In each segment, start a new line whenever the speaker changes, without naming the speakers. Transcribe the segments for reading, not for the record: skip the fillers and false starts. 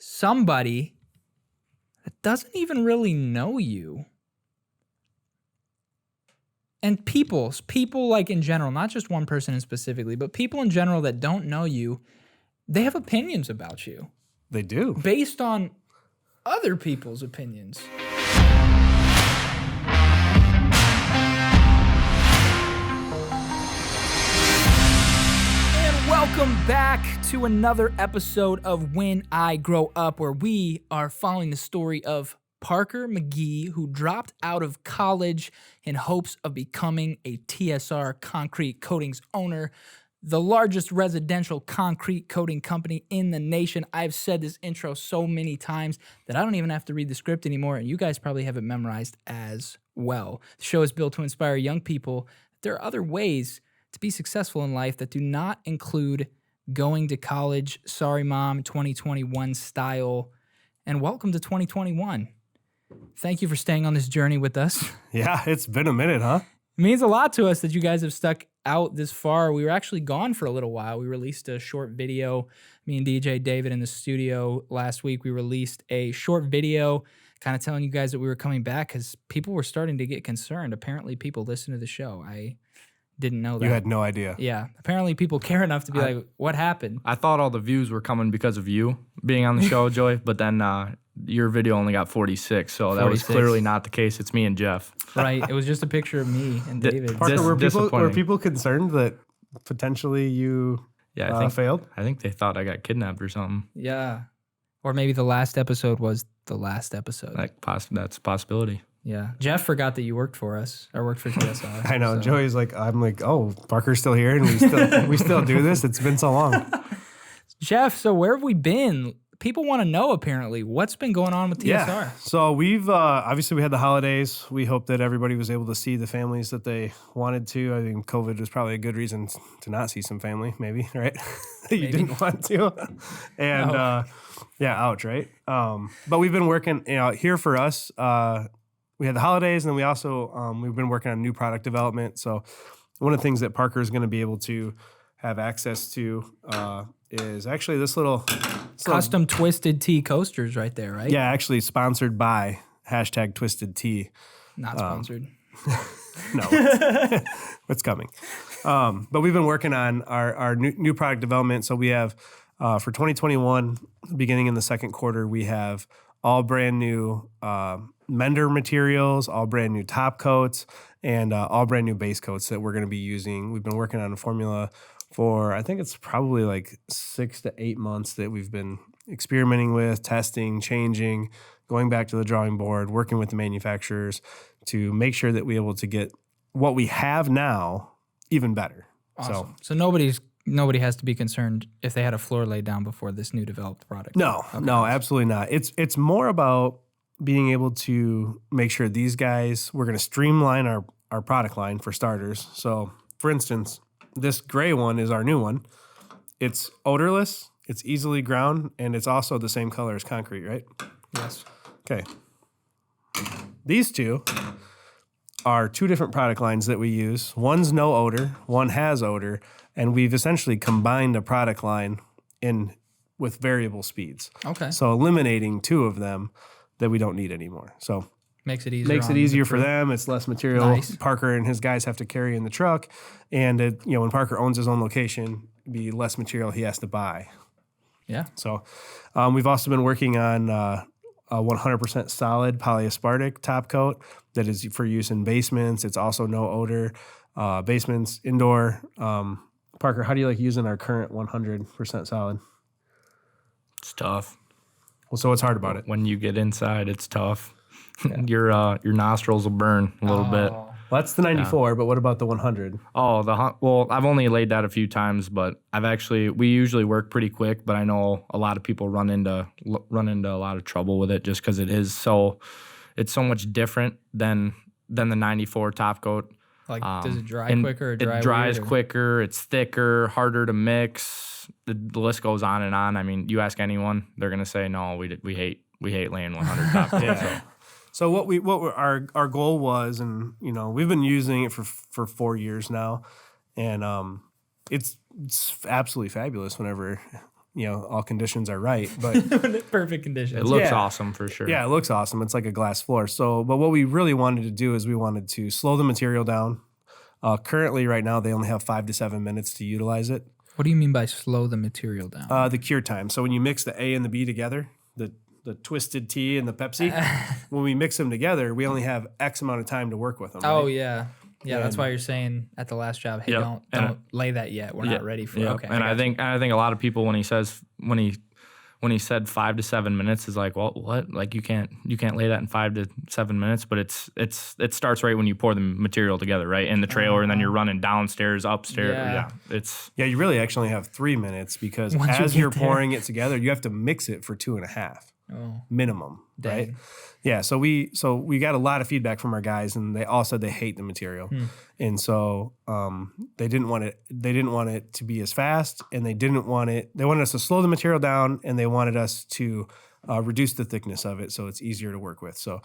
somebody that doesn't even really know you. And people like in general, not just one person specifically, but people in general that don't know you, they have opinions about you.
They do.
Based on other people's opinions. Welcome back to another episode of When I Grow Up, where we are following the story of Parker McGee, who dropped out of college in hopes of becoming a TSR concrete coatings owner, the largest residential concrete coating company in the nation. I've said this intro so many times that I don't even have to read the script anymore, and you guys probably have it memorized as well. The show is built to inspire young people. There are other ways to be successful in life that do not include going to college, sorry mom, 2021 style, and welcome to 2021. Thank you for staying on this journey with us.
Yeah, it's been a minute, huh?
It means a lot to us that you guys have stuck out this far. We were actually gone for a little while. We released a short video. Me and DJ David in the studio last week, we released a short video kind of telling you guys that we were coming back because people were starting to get concerned. Apparently people listen to the show. I didn't know that.
You had no idea.
Yeah. Apparently people care enough to be like, what happened?
I thought all the views were coming because of you being on the show, Joey, but then your video only got 46, so that was clearly not the case. It's me and Jeff.
Right. It was just a picture of me and David.
Parker, were people concerned that potentially you failed?
I think they thought I got kidnapped or something.
Yeah. Or maybe the last episode was the last episode.
That's a possibility.
Yeah. Jeff forgot that you worked for us or worked for TSR.
I know. So. Joey's like, I'm like, oh, Parker's still here and we still do this. It's been so long.
Jeff, so where have we been? People want to know, apparently, what's been going on with TSR.
Yeah. So we've, obviously we had the holidays. We hope that everybody was able to see the families that they wanted to. I think COVID was probably a good reason to not see some family, maybe, right? That you didn't want to. And ouch, right? But we've been working, here for us, we had the holidays, and then we also, we've been working on new product development. So one of the things that Parker is going to be able to have access to is actually this little
custom Twisted Tea coasters right there, right?
Yeah, actually sponsored by #Twisted Tea.
Not sponsored.
No, it's coming. But we've been working on our new product development. So we have for 2021, beginning in the second quarter, we have all brand new mender materials, all brand new top coats, and all brand new base coats that we're going to be using. We've been working on a formula for, I think it's probably like 6 to 8 months that we've been experimenting with, testing, changing, going back to the drawing board, working with the manufacturers to make sure that we're able to get what we have now even better.
Awesome. So nobody has to be concerned if they had a floor laid down before this new developed product.
No, absolutely not. It's more about being able to make sure these guys, we're going to streamline our product line for starters. So for instance, this gray one is our new one. It's odorless, it's easily ground, and it's also the same color as concrete, right?
Yes.
Okay. These two are two different product lines that we use. One's no odor, one has odor, and we've essentially combined a product line with variable speeds.
Okay.
So eliminating two of them that we don't need anymore. So
makes it easier.
Makes it easier for them. It's less material.
Nice.
Parker and his guys have to carry in the truck, and when Parker owns his own location, it'd be less material he has to buy.
Yeah.
So we've also been working on a 100% solid polyaspartic top coat that is for use in basements. It's also no odor. Basements, indoor. Parker, how do you like using our current 100% solid?
It's tough.
Well, so what's hard about it?
When you get inside, it's tough. Yeah. Your nostrils will burn a little bit.
Well, that's the 94, but what about the 100?
Well, I've only laid that a few times, but we usually work pretty quick, but I know a lot of people run into a lot of trouble with it just because it's so much different than the 94 top coat.
Like, does it dry quicker or dry
It dries quicker, it's thicker, harder to mix. The list goes on and on. I mean, you ask anyone, they're going to say, no, we hate laying 100 top coat.
Yeah. So our goal was, and we've been using it for 4 years now, and it's absolutely fabulous whenever all conditions are right. But
Perfect conditions.
It looks
Yeah.
awesome for sure.
yeah, it looks awesome. It's like a glass floor. So, but what we really wanted to do is we wanted to slow the material down. Currently, right now, they only have 5 to 7 minutes to utilize it.
What do you mean by slow the material down?
The cure time. So when you mix the A and the B together, the twisted tea and the Pepsi, when we mix them together, we only have X amount of time to work with them.
Oh
right?
yeah. Yeah, that's
And-
why you're saying at the last job, hey,
Yep.
don't lay that yet. We're not ready for it.
Yep.
Okay.
And I
got you.
think a lot of people when he said 5 to 7 minutes is like, well, what? Like you can't lay that in 5 to 7 minutes, but it starts right when you pour the material together, right? In the trailer, and then you're running downstairs, upstairs.
Yeah.
Yeah, you really actually only have 3 minutes because
Once you
as
get
you're
there.
pouring it together, you have to mix it for 2.5
Oh,
minimum, right?
dang.
Yeah, so we got a lot of feedback from our guys, and they all said they hate the material, and so they didn't want it to be as fast, and they wanted us to slow the material down, and they wanted us to reduce the thickness of it so it's easier to work with. So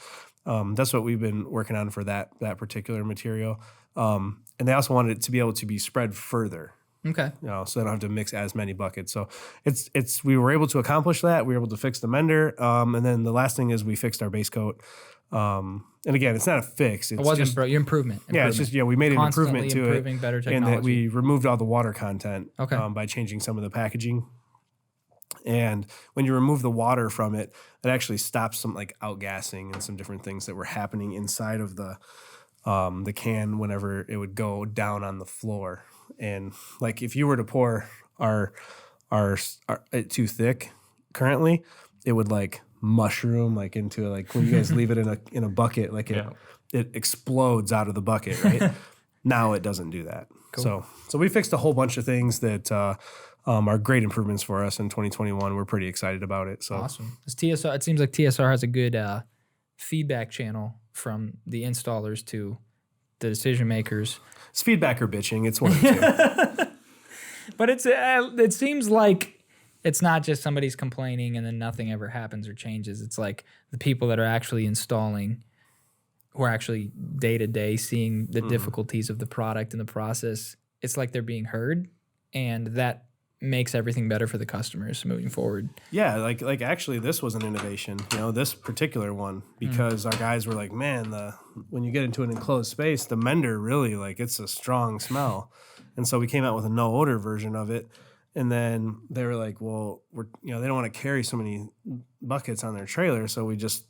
that's what we've been working on for that particular material, and they also wanted it to be able to be spread further.
Okay.
So they don't have to mix as many buckets. So we were able to accomplish that. We were able to fix the mender. And then the last thing is we fixed our base coat. And again, it's not a fix. It's
It wasn't
just,
your improvement.
yeah, it's just, we made an
Constantly
improvement to
improving,
it.
better
And
technology.
that we removed all the water content
Okay.
by changing some of the packaging. And when you remove the water from it, it actually stops some like outgassing and some different things that were happening inside of the can whenever it would go down on the floor. And like if you were to pour our it too thick currently, it would like mushroom like into like when you guys leave it in a bucket, like it explodes out of the bucket, right? Now it doesn't do that. Cool. So we fixed a whole bunch of things that are great improvements for us in 2021. We're pretty excited about it. So
Awesome. It seems like TSR has a good feedback channel from the installers to the decision makers.
it's feedback or bitching. It's one of the two.
But it seems like it's not just somebody's complaining and then nothing ever happens or changes. It's like the people that are actually installing, who are actually day to day seeing the difficulties of the product and the process. It's like they're being heard, and that makes everything better for the customers moving forward.
Yeah, like actually this was an innovation, this particular one, because our guys were like, man, when you get into an enclosed space, the mender really like it's a strong smell. And so we came out with a no odor version of it. And then they were like, well, they don't want to carry so many buckets on their trailer, so we just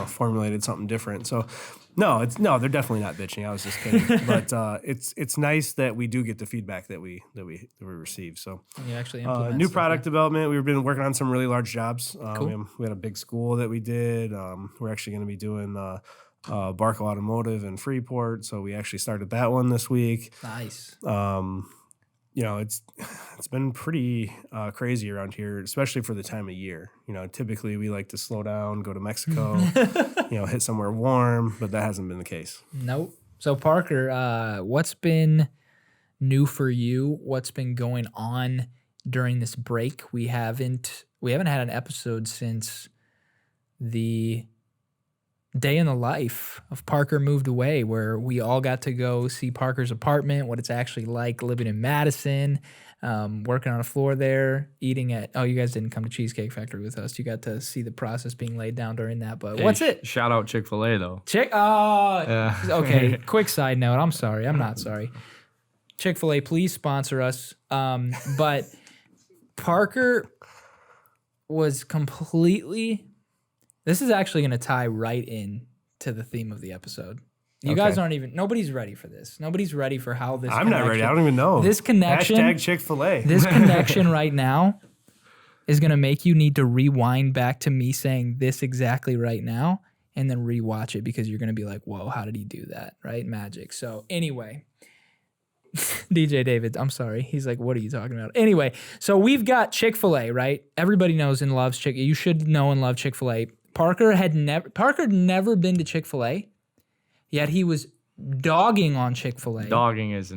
formulated something different. So no, they're definitely not bitching. I was just kidding. But it's nice that we do get the feedback that we receive. So
You actually implement
new
stuff,
product development. We've been working on some really large jobs.
Cool.
We had a big school that we did. We're actually going to be doing Barco Automotive in Freeport. So we actually started that one this week.
Nice.
It's been pretty crazy around here, especially for the time of year. Typically we like to slow down, go to Mexico, hit somewhere warm, but that hasn't been the case.
Nope. So Parker, what's been new for you? What's been going on during this break? We haven't had an episode since the day in the life of Parker moved away, where we all got to go see Parker's apartment, what it's actually like living in Madison, working on a floor there, eating at, you guys didn't come to Cheesecake Factory with us. You got to see the process being laid down during that, but what's it?
Shout out ChickfilA though.
Okay, quick side note. I'm sorry. I'm not sorry. ChickfilA, please sponsor us. But Parker was completely... This is actually going to tie right in to the theme of the episode. You guys aren't even... Nobody's ready for this. Nobody's ready for how this
I'm not ready. I don't even know.
This connection...
Hashtag Chick-fil-A.
This connection right now is going to make you need to rewind back to me saying this exactly right now and then rewatch it, because you're going to be like, whoa, how did he do that? Right? Magic. So anyway... DJ David, I'm sorry. He's like, what are you talking about? Anyway, so we've got Chick-fil-A, right? Everybody knows and loves Chick. You should know and love Chick-fil-A. Parker had never been to Chick-fil-A, yet he was dogging on Chick-fil-A.
Dogging is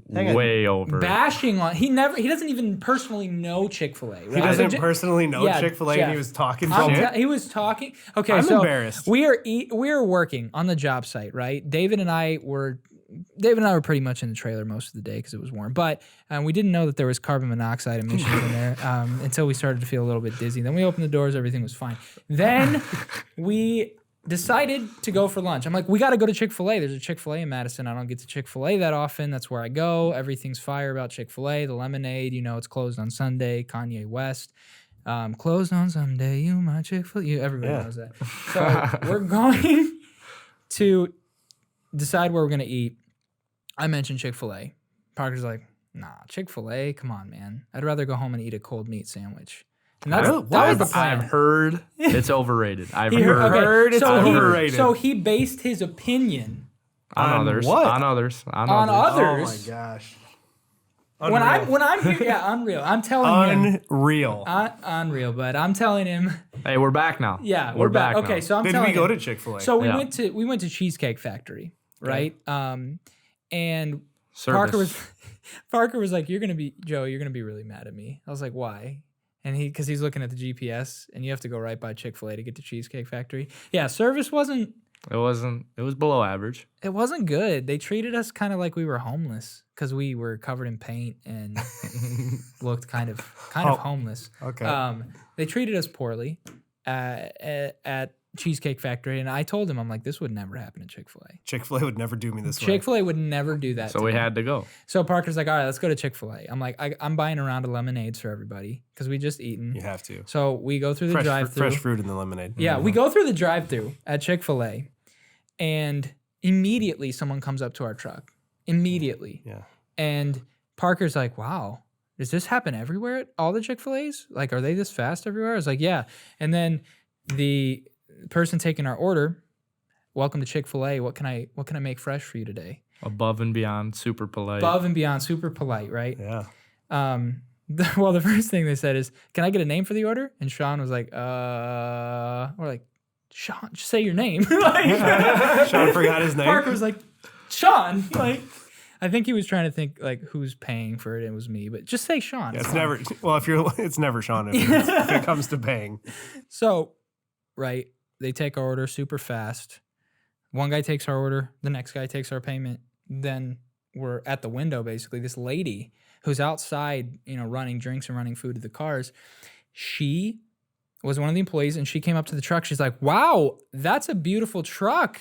way over.
Bashing on. He doesn't even personally know Chick-fil-A. Right?
He doesn't
So
personally know
yeah,
Chick-fil-A,
Jeff,
and he was talking shit.
he was talking. Okay,
I'm
so
embarrassed.
we are working on the job site, right? David and I Dave and I were pretty much in the trailer most of the day because it was warm. But we didn't know that there was carbon monoxide emissions in there until we started to feel a little bit dizzy. Then we opened the doors, everything was fine. Then we decided to go for lunch. I'm like, we got to go to Chick-fil-A. There's a Chick-fil-A in Madison. I don't get to Chick-fil-A that often. That's where I go. Everything's fire about Chick-fil-A. The lemonade, it's closed on Sunday. Kanye West. Closed on Sunday, you my Chick-fil-A. Everybody knows that. So we're going to decide where we're going to eat. I mentioned Chick-fil-A. Parker's like, nah, Chick-fil-A? Come on, man. I'd rather go home and eat a cold meat sandwich. And that was the plan.
I've heard it's overrated. I've
heard
it's overrated.
So he based his opinion
on others.
What?
On others.
On others.
Oh my gosh.
When I'm here, yeah, unreal. I'm telling him.
Unreal,
but I'm telling him.
Hey, we're back now.
Yeah, we're back.
now.
Okay, so I'm
Did
telling
we go
him.
to Chick-fil-A?
So we went to Cheesecake Factory, right? And
Service.
Parker was like, Joe, you're gonna be really mad at me. I was like, why? And because he's looking at the GPS, and you have to go right by Chick-fil-A to get to Cheesecake Factory. Yeah, service wasn't.
It was below average.
It wasn't good. They treated us kind of like we were homeless because we were covered in paint and looked kind of homeless.
Okay.
They treated us poorly at Cheesecake Factory, and I told him, I'm like, this would never happen at Chick-fil-A.
Chick-fil-A would never do me this way.
Chick-fil-A would never do that.
So we had to go.
So Parker's like, all right, let's go to Chick-fil-A. I'm like, I'm buying a round of lemonades for everybody because we just eaten.
You have to.
So we go through the drive-thru.
Fresh fruit in the lemonade.
Yeah, we go through the drive-thru at Chick-fil-A, and immediately someone comes up to our truck. Immediately.
Yeah.
And Parker's like, wow, does this happen everywhere at all the Chick-fil-A's? Like, are they this fast everywhere? I was like, yeah. And then the person taking our order, welcome to Chick-fil-A. What can I make fresh for you today?
Above and beyond, super polite.
Above and beyond, super polite, right?
Yeah.
Well, the first thing they said is, can I get a name for the order? And Sean was like, we're like, Sean, just say your name.
Sean forgot his name.
Parker was like, Sean. Like, I think he was trying to think like who's paying for it. It was me, but just say Sean.
Yeah, it's never Sean if it comes to paying.
So, right, they take our order super fast. One guy takes our order, the next guy takes our payment. Then we're at the window, basically. This lady who's outside, running drinks and running food to the cars, she was one of the employees, and she came up to the truck. She's like, wow, that's a beautiful truck.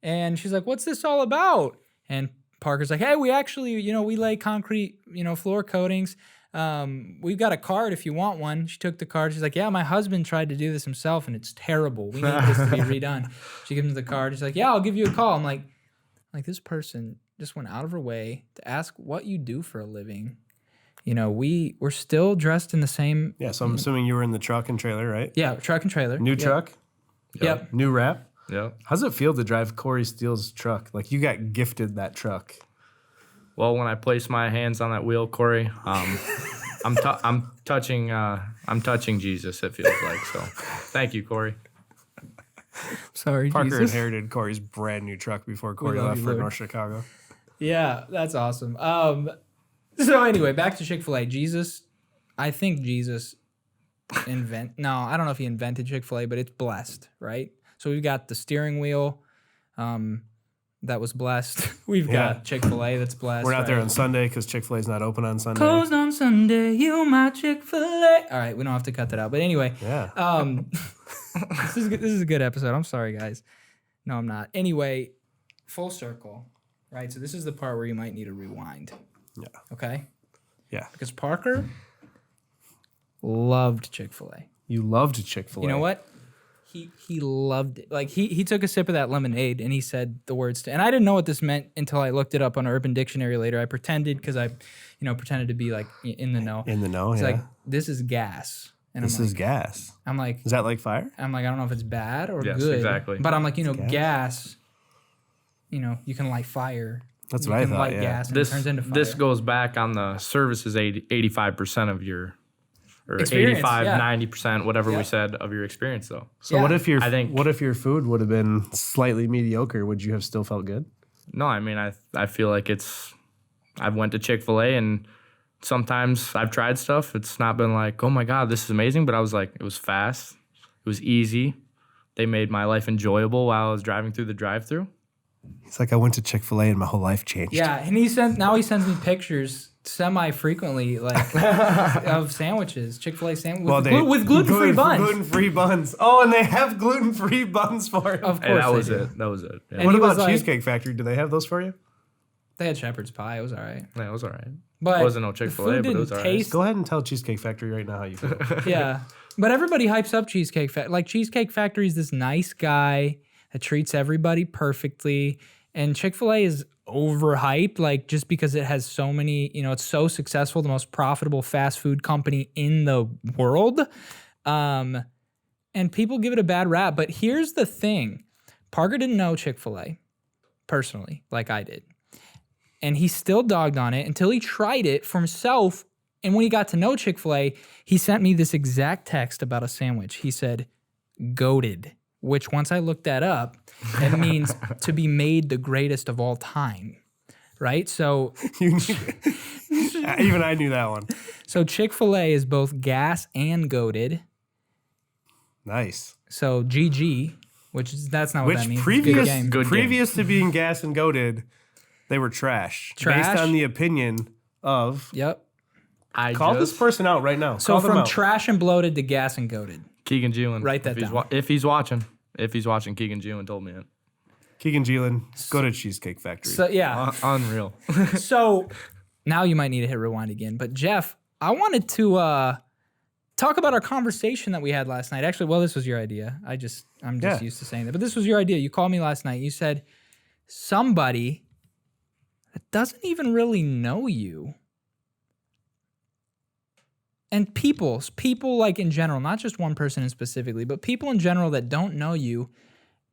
And she's like, what's this all about? And Parker's like, hey, we actually, we lay concrete, floor coatings. We've got a card if you want one. She took the card. She's like, yeah, my husband tried to do this himself, and it's terrible. We need this to be redone. She gives him the card. She's like, yeah, I'll give you a call. I'm like, this person just went out of her way to ask what you do for a living. We're still dressed in the same.
Yeah, so I'm assuming you were in the truck and trailer, right?
Yeah, truck and trailer.
New truck?
Yep.
New wrap?
Yep.
How's it feel to drive Corey Steele's truck? Like, you got gifted that truck.
Well, when I place my hands on that wheel, Corey, I'm touching Jesus. It feels like so. Thank you, Corey.
Sorry,
Parker
Jesus.
inherited Corey's brand new truck before Corey left for North Chicago.
Yeah, that's awesome. So anyway, back to Chick-fil-A. I think Jesus I don't know if he invented Chick-fil-A, but it's blessed, right? So we've got the steering wheel that was blessed. We've got Chick-fil-A that's blessed.
We're not there
right?
on Sunday because Chick-fil-A's not open on Sunday.
Closed on Sunday, you my Chick-fil-A. All right, we don't have to cut that out. But anyway, this is a good episode. I'm sorry, guys. No, I'm not. Anyway, full circle, right? So this is the part where you might need a rewind.
Yeah.
Okay?
Yeah.
Because Parker loved Chick-fil-A.
You loved Chick-fil-A.
You know what? He loved it. Like he took a sip of that lemonade and he said the words and I didn't know what this meant until I looked it up on Urban Dictionary later. I pretended because I, pretended to be like in the know.
In the know,
It's
yeah.
like, this is gas. And
This is gas.
I'm like,
is that like fire?
I'm like, I don't know if it's bad or
Yes,
good.
exactly.
But I'm like, gas, you can light fire.
That's
you
what I
can
thought,
light
yeah.
gas and it turns into fire.
This goes back on the services 85% of your, or
Experience,
85,
yeah.
90%, whatever we
Yep.
said of your experience though.
So
Yeah.
what if
what
if your food would have been slightly mediocre? Would you have still felt good?
No, I mean, I feel like I've went to Chick-fil-A and sometimes I've tried stuff. It's not been like, oh my God, this is amazing. But I was like, it was fast. It was easy. They made my life enjoyable while I was driving through the drive-thru.
He's like, I went to Chick-fil-A and my whole life changed.
Yeah, and he sends me pictures semi-frequently, like of sandwiches, Chick-fil-A sandwiches with gluten-free buns.
Gluten-free buns. Oh, and they have gluten-free buns for him.
Of course,
And that was it. That was it. Yeah.
What about Cheesecake Factory? Do they have those for you?
They had shepherd's pie. It was all right.
Yeah, it was all right.
But
it wasn't no Chick-fil-A, but it was all right.
Go ahead and tell Cheesecake Factory right now how you feel.
Yeah, but everybody hypes up Cheesecake Factory. Like Cheesecake Factory is this nice guy that treats everybody perfectly, and Chick-fil-A is overhyped, like just because it has so many, it's so successful, the most profitable fast food company in the world. And people give it a bad rap. But here's the thing. Parker didn't know Chick-fil-A personally, like I did. And he still dogged on it until he tried it for himself. And when he got to know Chick-fil-A, he sent me this exact text about a sandwich. He said, "Goated," which once I looked that up, it means to be made the greatest of all time, right? So
even I knew that one.
So Chick-fil-A is both gas and goated.
Nice.
So GG, that's not what that means.
Previous to being gas and goated, they were trash. Based on the opinion of.
Yep.
Call this person out right now.
So from trash and bloated to gas and goated.
Keegan Gielan.
Write that down.
If he's watching, Keegan Gielan told me it.
Keegan Gielan, go to Cheesecake Factory.
So yeah.
Unreal.
So now you might need to hit rewind again. But Jeff, I wanted to talk about our conversation that we had last night. Actually, well, this was your idea. I'm just used to saying that. But this was your idea. You called me last night. You said somebody that doesn't even really know you. And people like in general, not just one person in specifically, but people in general that don't know you,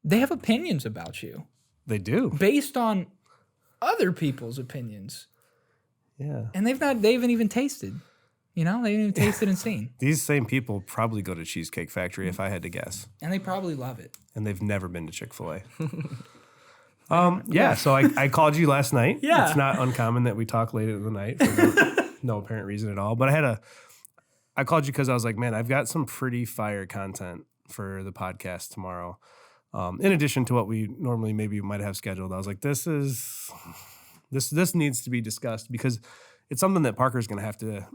they have opinions about you.
They do.
Based on other people's opinions.
Yeah.
And they haven't even tasted. They haven't even tasted and seen.
These same people probably go to Cheesecake Factory if I had to guess.
And they probably love it.
And they've never been to Chick-fil-A. So I called you last night.
Yeah.
It's not uncommon that we talk late in the night for no apparent reason at all. But I called you because I was like, man, I've got some pretty fire content for the podcast tomorrow. In addition to what we normally maybe might have scheduled, I was like, this needs to be discussed because it's something that Parker's going to have to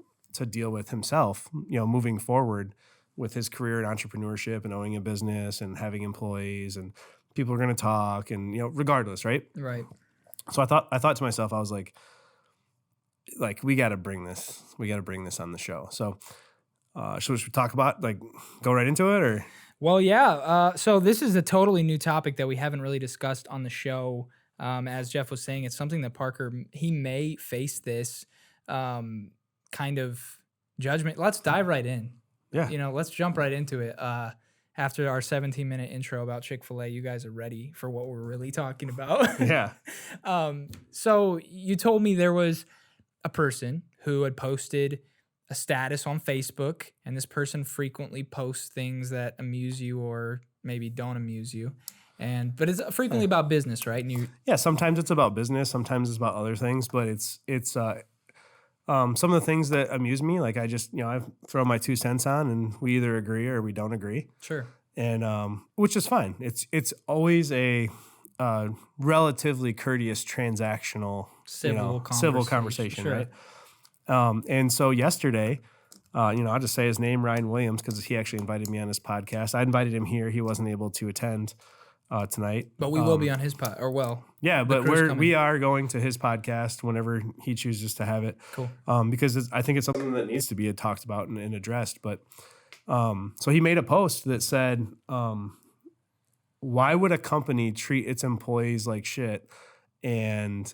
deal with himself, moving forward with his career in entrepreneurship and owning a business and having employees and people are going to talk and, regardless, right?
Right.
So I thought to myself, I was like, we got to bring this on the show. So should we talk about, go right into it or?
Well, yeah. So this is a totally new topic that we haven't really discussed on the show. As Jeff was saying, it's something that Parker, he may face this kind of judgment. Let's dive right in.
Yeah.
Let's jump right into it. After our 17-minute intro about Chick-fil-A, you guys are ready for what we're really talking about.
Yeah.
So you told me there was a person who had posted a status on Facebook, and this person frequently posts things that amuse you or maybe don't amuse you. But it's frequently about business, right? And
sometimes it's about business, sometimes it's about other things, but it's some of the things that amuse me, like I just, I throw my 2 cents on and we either agree or we don't agree.
Sure.
And which is fine. It's always a relatively courteous transactional civil conversation,
sure.
Right? And so yesterday, I'll just say his name, Ryan Williams, because he actually invited me on his podcast. I invited him here. He wasn't able to attend tonight.
But we will be on his
Yeah, but we are going to his podcast whenever he chooses to have it.
Cool.
Because I think it's something that needs to be talked about and addressed. But so he made a post that said, why would a company treat its employees like shit and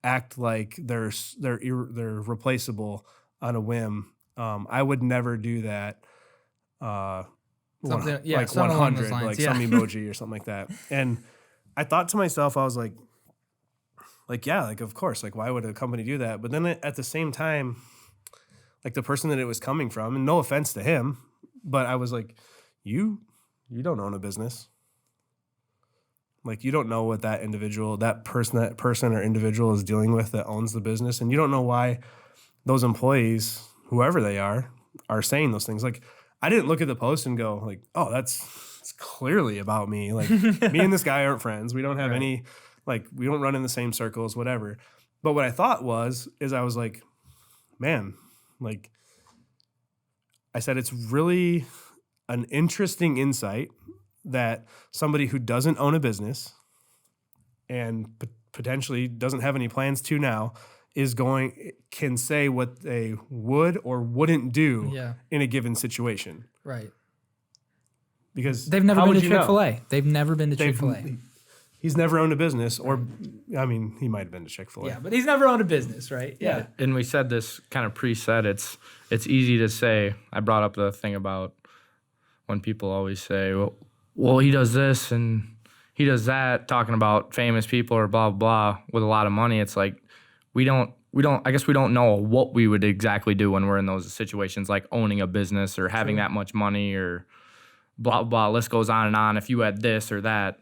act like they're replaceable on a whim? I would never do that.
Something
100,
lines,
some emoji or something like that. And I thought to myself, I was like, of course, why would a company do that? But then at the same time, the person that it was coming from, and no offense to him, but I was like, you don't own a business. You don't know what that person or individual is dealing with that owns the business. And you don't know why those employees, whoever they are saying those things. I didn't look at the post and go it's clearly about me. Me and this guy aren't friends. We don't have any Like, we don't run in the same circles, whatever. But what I thought is I was like, man, like, I said, it's really an interesting insight that somebody who doesn't own a business and potentially doesn't have any plans to now can say what they would or wouldn't do in a given situation.
Right.
Because
they've never been to ChickfilA. They've never been to ChickfilA.
He's never owned a business, or I mean, he might have been to ChickfilA.
Yeah, but he's never owned a business, right?
Yeah. And we said this kind of preset. It's easy to say. I brought up the thing about when people always say, well, he does this and he does that, talking about famous people or blah, blah, blah, with a lot of money. It's like, I guess we don't know what we would exactly do when we're in those situations, like owning a business or having that much money or blah, blah, list goes on and on. If you had this or that,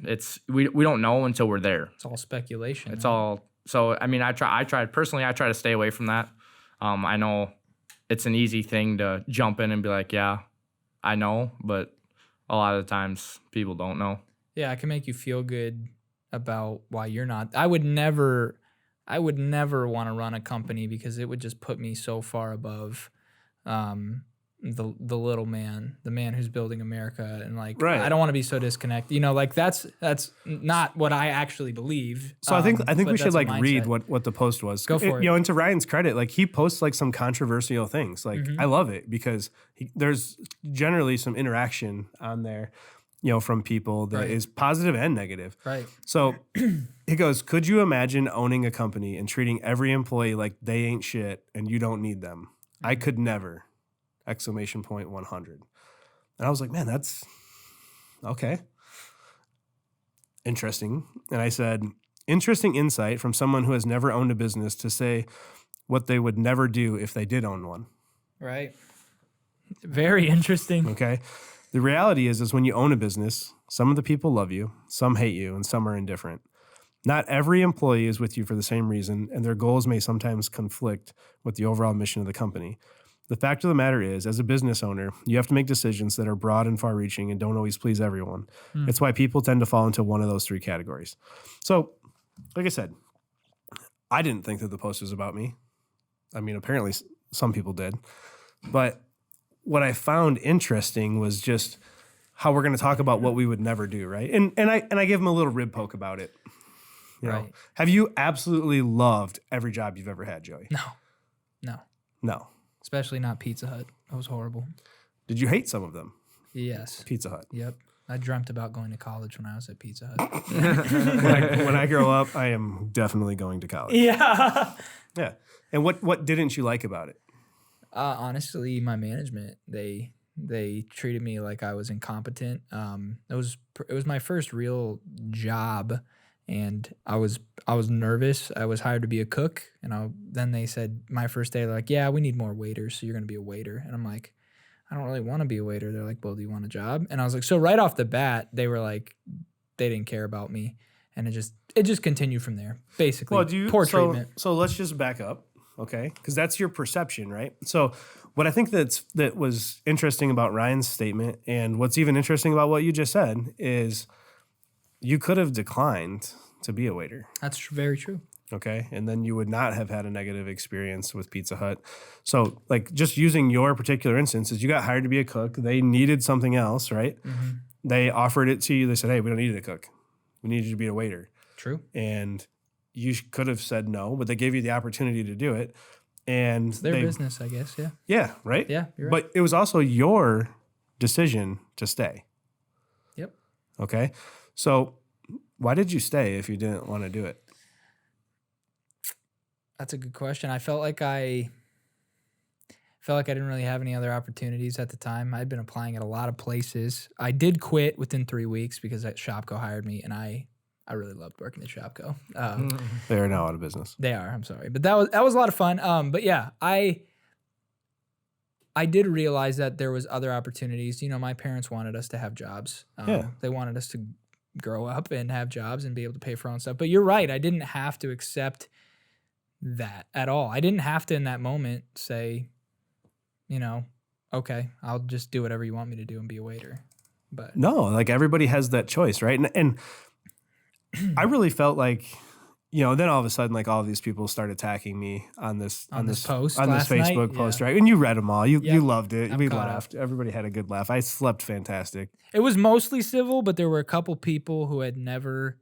we don't know until we're there.
It's all speculation.
It's all, so, I mean, I try to stay away from that. I know it's an easy thing to jump in and be like, yeah, I know, but a lot of the times people don't know.
Yeah, it can make you feel good about why you're not. I would never want to run a company because it would just put me so far above the little man, the man who's building America, and like I don't want to be so disconnected. You know, like that's not what I actually believe.
So I think we should like read what the post was.
Go for it.
You know, and to Ryan's credit, like he posts like some controversial things. Like I love it because there's generally some interaction on there, you know, from people that is positive and negative.
Right.
So he goes, could you imagine owning a company and treating every employee like they ain't shit and you don't need them? I could never. ! 100. And I was like, man, that's okay. Interesting. And I said, interesting insight from someone who has never owned a business to say what they would never do if they did own one.
Right. Very interesting.
Okay. The reality is when you own a business, some of the people love you, some hate you, and some are indifferent. Not every employee is with you for the same reason, and their goals may sometimes conflict with the overall mission of the company. The fact of the matter is, as a business owner, you have to make decisions that are broad and far-reaching and don't always please everyone. It's why people tend to fall into one of those three categories. So, like I said, I didn't think that the post was about me. I mean, apparently some people did. But what I found interesting was just how we're going to talk about what we would never do, right? And I give him a little rib poke about it. You know, have you absolutely loved every job you've ever had, Joey? No.
Especially not Pizza Hut. That was horrible.
Did you hate some of them?
Yes.
Pizza Hut.
Yep. I dreamt about going to college when I was at Pizza Hut.
when I grow up, I am definitely going to college.
Yeah.
Yeah. And what didn't you like about it?
Honestly, my management, they treated me like I was incompetent. It was my first real job, and I was nervous. I was hired to be a cook, and then they said my first day, they're like, yeah, we need more waiters, so you're going to be a waiter. And I'm like, I don't really want to be a waiter. They're like, well, do you want a job? And I was like, so right off the bat, they were like, they didn't care about me. And it just continued from there, basically.
Well,
poor treatment.
So let's just back up, okay? Because that's your perception, right? So what I think that was interesting about Ryan's statement, and what's even interesting about what you just said, is you could have declined to be a waiter.
That's very true.
Okay. And then you would not have had a negative experience with Pizza Hut. So, like, just using your particular instance, is you got hired to be a cook. They needed something else, right? Mm-hmm. They offered it to you. They said, hey, we don't need you to cook. We need you to be a waiter.
True.
And you could have said no, but they gave you the opportunity to do it. And
it's their business, I guess. Yeah.
Yeah. Right.
Yeah. You're right.
But it was also your decision to stay.
Yep.
Okay. So why did you stay if you didn't want to do it?
That's a good question. I felt like I didn't really have any other opportunities at the time. I'd been applying at a lot of places. I did quit within 3 weeks because Shopko hired me, and I really loved working at Shopko.
They are now out of business.
They are. I'm sorry, but that was a lot of fun. But yeah, I did realize that there was other opportunities. You know, my parents wanted us to have jobs. They wanted us to grow up and have jobs and be able to pay for our own stuff. But you're right. I didn't have to accept that at all. I didn't have to in that moment say, you know, okay, I'll just do whatever you want me to do and be a waiter. But
no, like everybody has that choice, right? And I really felt like, then all of a sudden, like all of these people started attacking me on this
post
on this
last night?
Facebook post,
Yeah.
right? And you read them all. You
Yep.
loved it.
I'm
We
caught
laughed. Everybody had a good laugh. I slept fantastic.
It was mostly civil, but there were a couple people who had never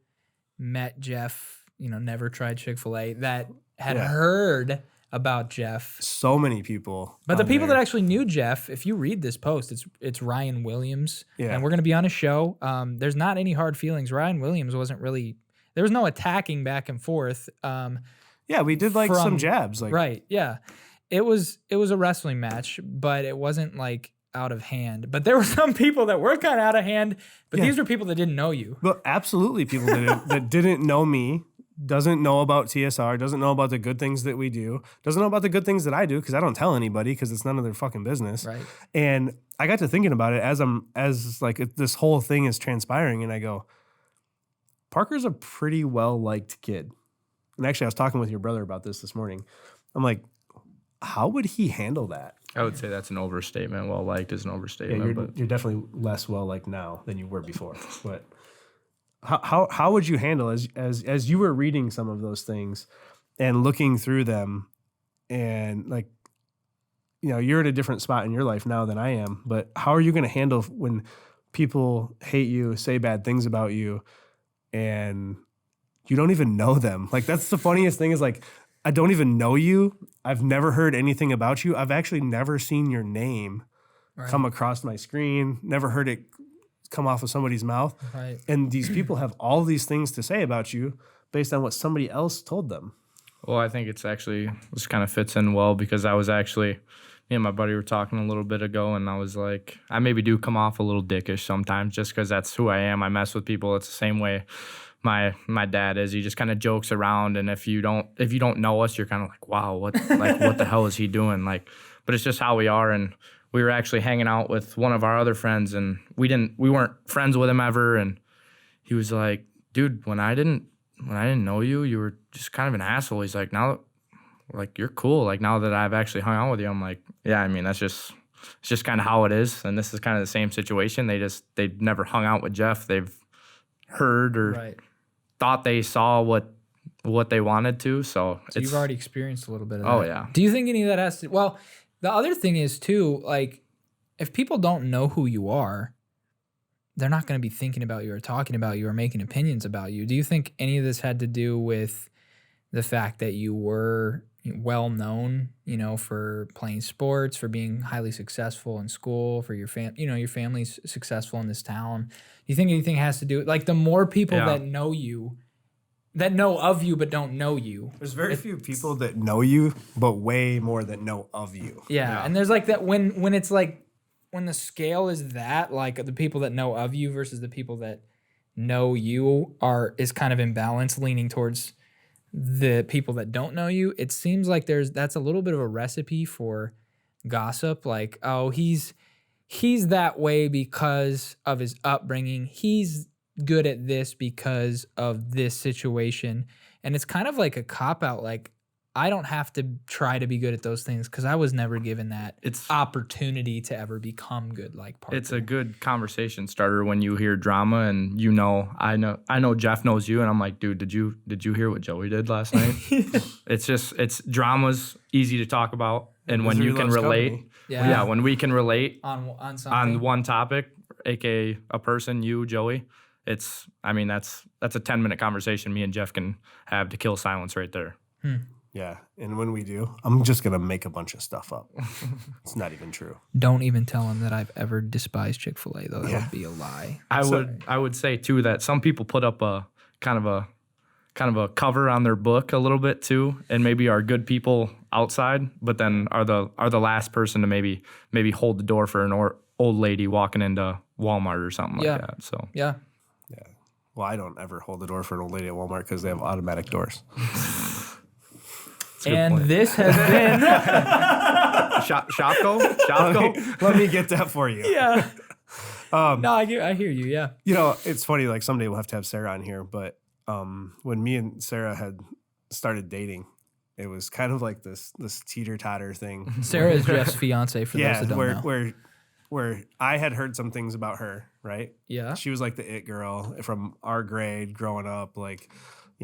met Jeff, never tried Chick-fil-A, that had heard about Jeff.
So many people.
But the people that actually knew Jeff, if you read this post, it's Ryan Williams.
Yeah.
And we're going to be on a show. There's not any hard feelings. Ryan Williams wasn't really, there was no attacking back and forth.
Yeah, we did like some jabs. Like,
right, yeah. It was a wrestling match, but it wasn't like out of hand. But there were some people that were kind of out of hand, but these were people that didn't know you.
Well, absolutely people that didn't know me, doesn't know about TSR, doesn't know about the good things that we do, doesn't know about the good things that I do because I don't tell anybody because it's none of their fucking business.
Right.
And I got to thinking about it as this whole thing is transpiring, and I go, Parker's a pretty well-liked kid. And actually, I was talking with your brother about this morning. I'm like, how would he handle that?
I would say that's an overstatement. Well-liked is an overstatement.
Yeah, you're definitely less well-liked now than you were before. But how would you handle as you were reading some of those things and looking through them, and like, you're at a different spot in your life now than I am, but how are you going to handle when people hate you, say bad things about you, and you don't even know them? Like, that's the funniest thing is like, I don't even know you. I've never heard anything about you. I've actually never seen your name come across my screen, never heard it come off of somebody's mouth.
Right.
And these people have all these things to say about you based on what somebody else told them.
Well, I think this kind of fits in well because I was actually, me and my buddy were talking a little bit ago, and I was like, I maybe do come off a little dickish sometimes just because that's who I am. I mess with people. It's the same way my dad is. He just kind of jokes around, and if you don't know us, you're kind of like, wow, what the hell is he doing? Like, but it's just how we are. And we were actually hanging out with one of our other friends, and we weren't friends with him ever. And he was like, dude, when I didn't know you, you were just kind of an asshole. He's like, now, like, you're cool. Like, now that I've actually hung out with you, I'm like, yeah, I mean, it's just kind of how it is. And this is kind of the same situation. They never hung out with Jeff. They've heard or thought they saw what they wanted to. So
you've already experienced a little bit of that.
Oh, yeah.
Do you think any of that has to, well, the other thing is too, like, if people don't know who you are, they're not going to be thinking about you or talking about you or making opinions about you. Do you think any of this had to do with the fact that you were well known, for playing sports, for being highly successful in school, for your your family's successful in this town? Do you think anything has to do with, like, the more people that know you, that know of you but don't know you?
There's very few people that know you, but way more that know of you.
Yeah. And there's like that when it's like, when the scale is that, like, the people that know of you versus the people that know you is kind of imbalanced, leaning towards the people that don't know you. It seems like that's a little bit of a recipe for gossip. Like, oh, he's that way because of his upbringing. He's good at this because of this situation. And it's kind of like a cop-out. Like, I don't have to try to be good at those things because I was never given that opportunity to ever become good like Parker.
It's a good conversation starter when you hear drama and I know Jeff knows you, and I'm like, dude, did you hear what Joey did last night? It's drama's easy to talk about, and when you can relate, when we can relate
on something,
on one topic, aka a person, you, Joey, that's a 10-minute conversation me and Jeff can have to kill silence right there.
Yeah, and when we do, I'm just going to make a bunch of stuff up. It's not even true.
Don't even tell him that I've ever despised Chick-fil-A, though. That would be a lie.
I would say, too, that some people put up a kind of a cover on their book a little bit, too, and maybe are good people outside, but then are the last person to maybe hold the door for an old lady walking into Walmart or something like that. So
Yeah.
Well, I don't ever hold the door for an old lady at Walmart because they have automatic doors.
And this has been
Shopko.
Let me get that for you.
Yeah. No, I hear you. Yeah.
It's funny. Like, someday we'll have to have Sarah on here, but when me and Sarah had started dating, it was kind of like this teeter-totter thing.
Sarah is Jeff's fiance, for those that don't know.
Where where I had heard some things about her, right?
Yeah.
She was like the it girl from our grade growing up. Like,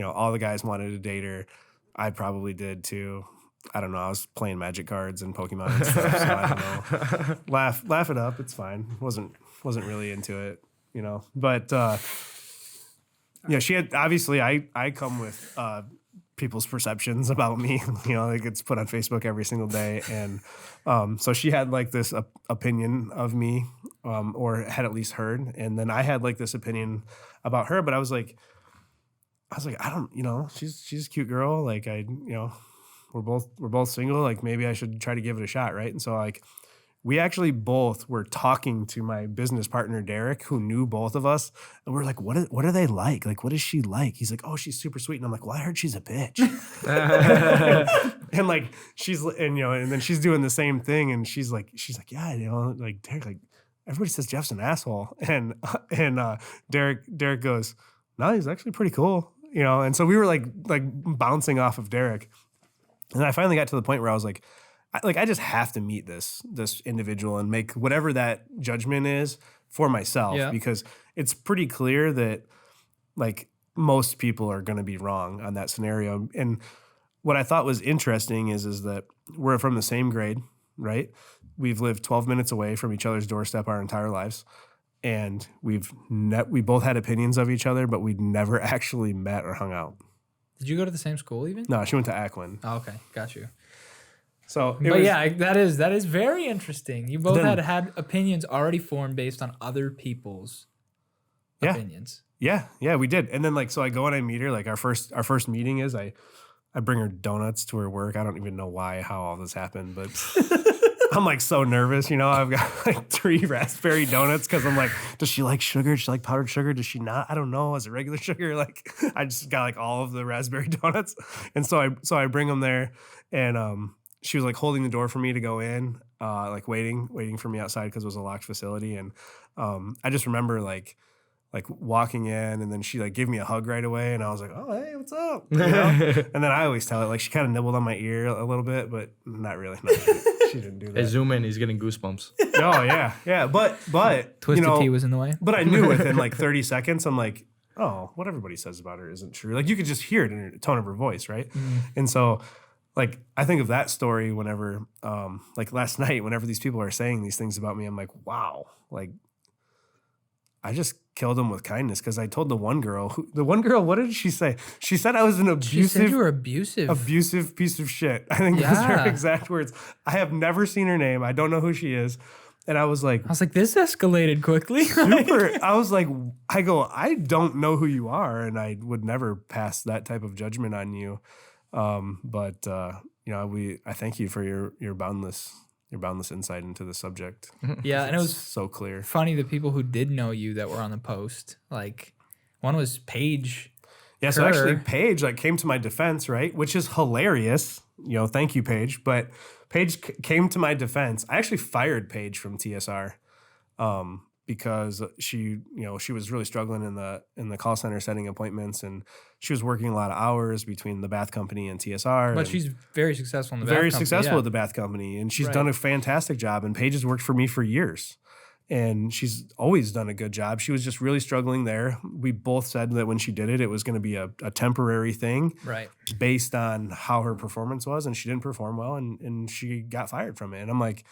all the guys wanted to date her. I probably did too. I don't know. I was playing Magic cards and Pokemon and stuff, so I don't know. Laugh it up. It's fine. Wasn't really into it, But she had obviously. I come with people's perceptions about me. It gets put on Facebook every single day, and so she had like this opinion of me, or had at least heard, and then I had like this opinion about her. But I was like, I don't, she's a cute girl. Like we're both single. Like maybe I should try to give it a shot, right? And so like we actually both were talking to my business partner Derek, who knew both of us, and we're like, what are they like? Like, what is she like? He's like, oh, she's super sweet, and I'm like, well, I heard she's a bitch. And like and then she's doing the same thing, and she's like, yeah, like Derek, like everybody says Jeff's an asshole, and Derek goes, no, he's actually pretty cool, and so we were like bouncing off of Derek. And I finally got to the point where I was like, I just have to meet this individual and make whatever that judgment is for myself, because it's pretty clear that like most people are going to be wrong on that scenario. And what I thought was interesting is that we're from the same grade, right? We've lived 12 minutes away from each other's doorstep our entire lives. And we both had opinions of each other, but we'd never actually met or hung out.
Did you go to the same school even?
No, she went to Ackland.
Oh, okay. Got you.
So,
that is very interesting. You both had opinions already formed based on other people's opinions.
Yeah, we did. And then so I go and I meet her. Like our first meeting is I bring her donuts to her work. I don't even know how all this happened, but I'm like so nervous. I've got like 3 raspberry donuts because I'm like, does she like sugar? Does she like powdered sugar? Does she not? I don't know. Is it regular sugar? Like I just got like all of the raspberry donuts, and so I bring them there, and she was like holding the door for me to go in, like waiting for me outside because it was a locked facility. And I just remember like walking in, and then she like gave me a hug right away, and I was like, oh, hey, what's up? And then I always tell it, like she kind of nibbled on my ear a little bit, but not really. No, she didn't do that.
Hey, zoom in, he's getting goosebumps.
Oh yeah. But
Twisted tea was in the way.
But I knew within like 30 seconds, I'm like, oh, what everybody says about her isn't true. Like you could just hear it in the tone of her voice, right? And so like I think of that story whenever, like last night, whenever these people are saying these things about me, I'm like, wow, like I just killed them with kindness, because I told the one girl, what did she say? She said I was an
She said you were abusive
piece of shit. I think those are her exact words. I have never seen her name. I don't know who she is. And I was like,
this escalated quickly.
Super. I was like, I don't know who you are, and I would never pass that type of judgment on you. But I thank you for your boundless insight into the subject.
Yeah, and it was
so clear.
Funny, the people who did know you that were on the post, like one was Paige.
Yeah, so actually Paige came to my defense, right? Which is hilarious. Thank you, Paige. But Paige came to my defense. I actually fired Paige from TSR because she was really struggling in the call center setting appointments, and she was working a lot of hours between the bath company and TSR.
But she's very successful in the bath
very
company.
Successful at the bath company, and she's done a fantastic job. And Paige has worked for me for years, and she's always done a good job. She was just really struggling there. We both said that when she did it, it was going to be a temporary thing,
right?
Based on how her performance was, and she didn't perform well, and she got fired from it. And I'm like,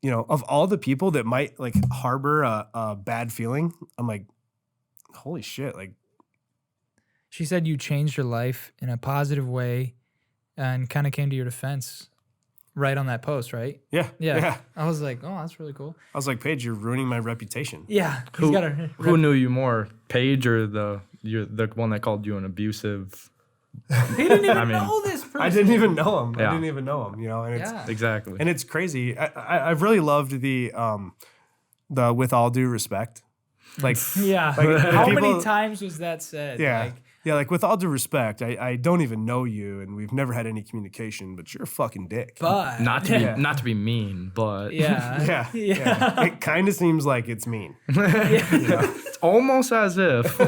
of all the people that might like harbor a bad feeling, I'm like, holy shit. Like,
she said you changed her life in a positive way and kind of came to your defense right on that post, right?
Yeah.
I was like, oh, that's really cool.
I was like, Paige, you're ruining my reputation.
Yeah.
Who knew you more, Paige or the one that called you an abusive?
He didn't even know this person.
I didn't even know him.
Yeah.
I didn't even know him, and it's
exactly.
And it's crazy. I've really loved the with all due respect. Like,
yeah.
Like,
how many times was that said?
Yeah. Like with all due respect, I don't even know you, and we've never had any communication, but you're a fucking dick.
But
not to be mean, but
yeah.
It kind of seems like it's mean.
It's almost as if.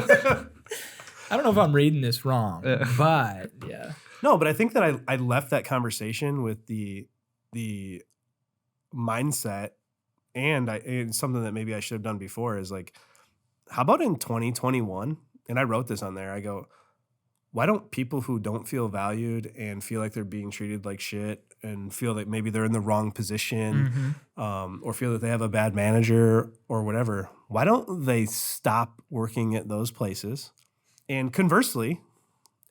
I don't know if I'm reading this wrong, but yeah.
No, but I think that I left that conversation with the mindset and it's something that maybe I should have done before is like, how about in 2021? And I wrote this on there. I go, why don't people who don't feel valued and feel like they're being treated like shit and feel that maybe they're in the wrong position or feel that they have a bad manager or whatever, why don't they stop working at those places? And conversely,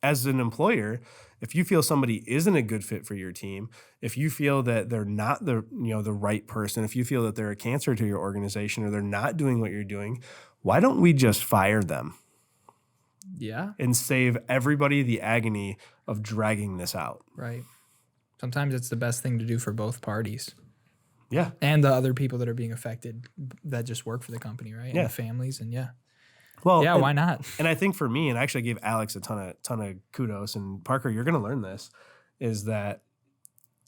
as an employer, if you feel somebody isn't a good fit for your team, if you feel that they're not the right person, if you feel that they're a cancer to your organization or they're not doing what you're doing, why don't we just fire them?
Yeah.
And save everybody the agony of dragging this out.
Right. Sometimes it's the best thing to do for both parties.
Yeah.
And the other people that are being affected that just work for the company, right?
Yeah.
And the families and
Well,
yeah, why not?
And I think for me, and I actually gave Alex a ton of kudos, and Parker, you're going to learn this, is that,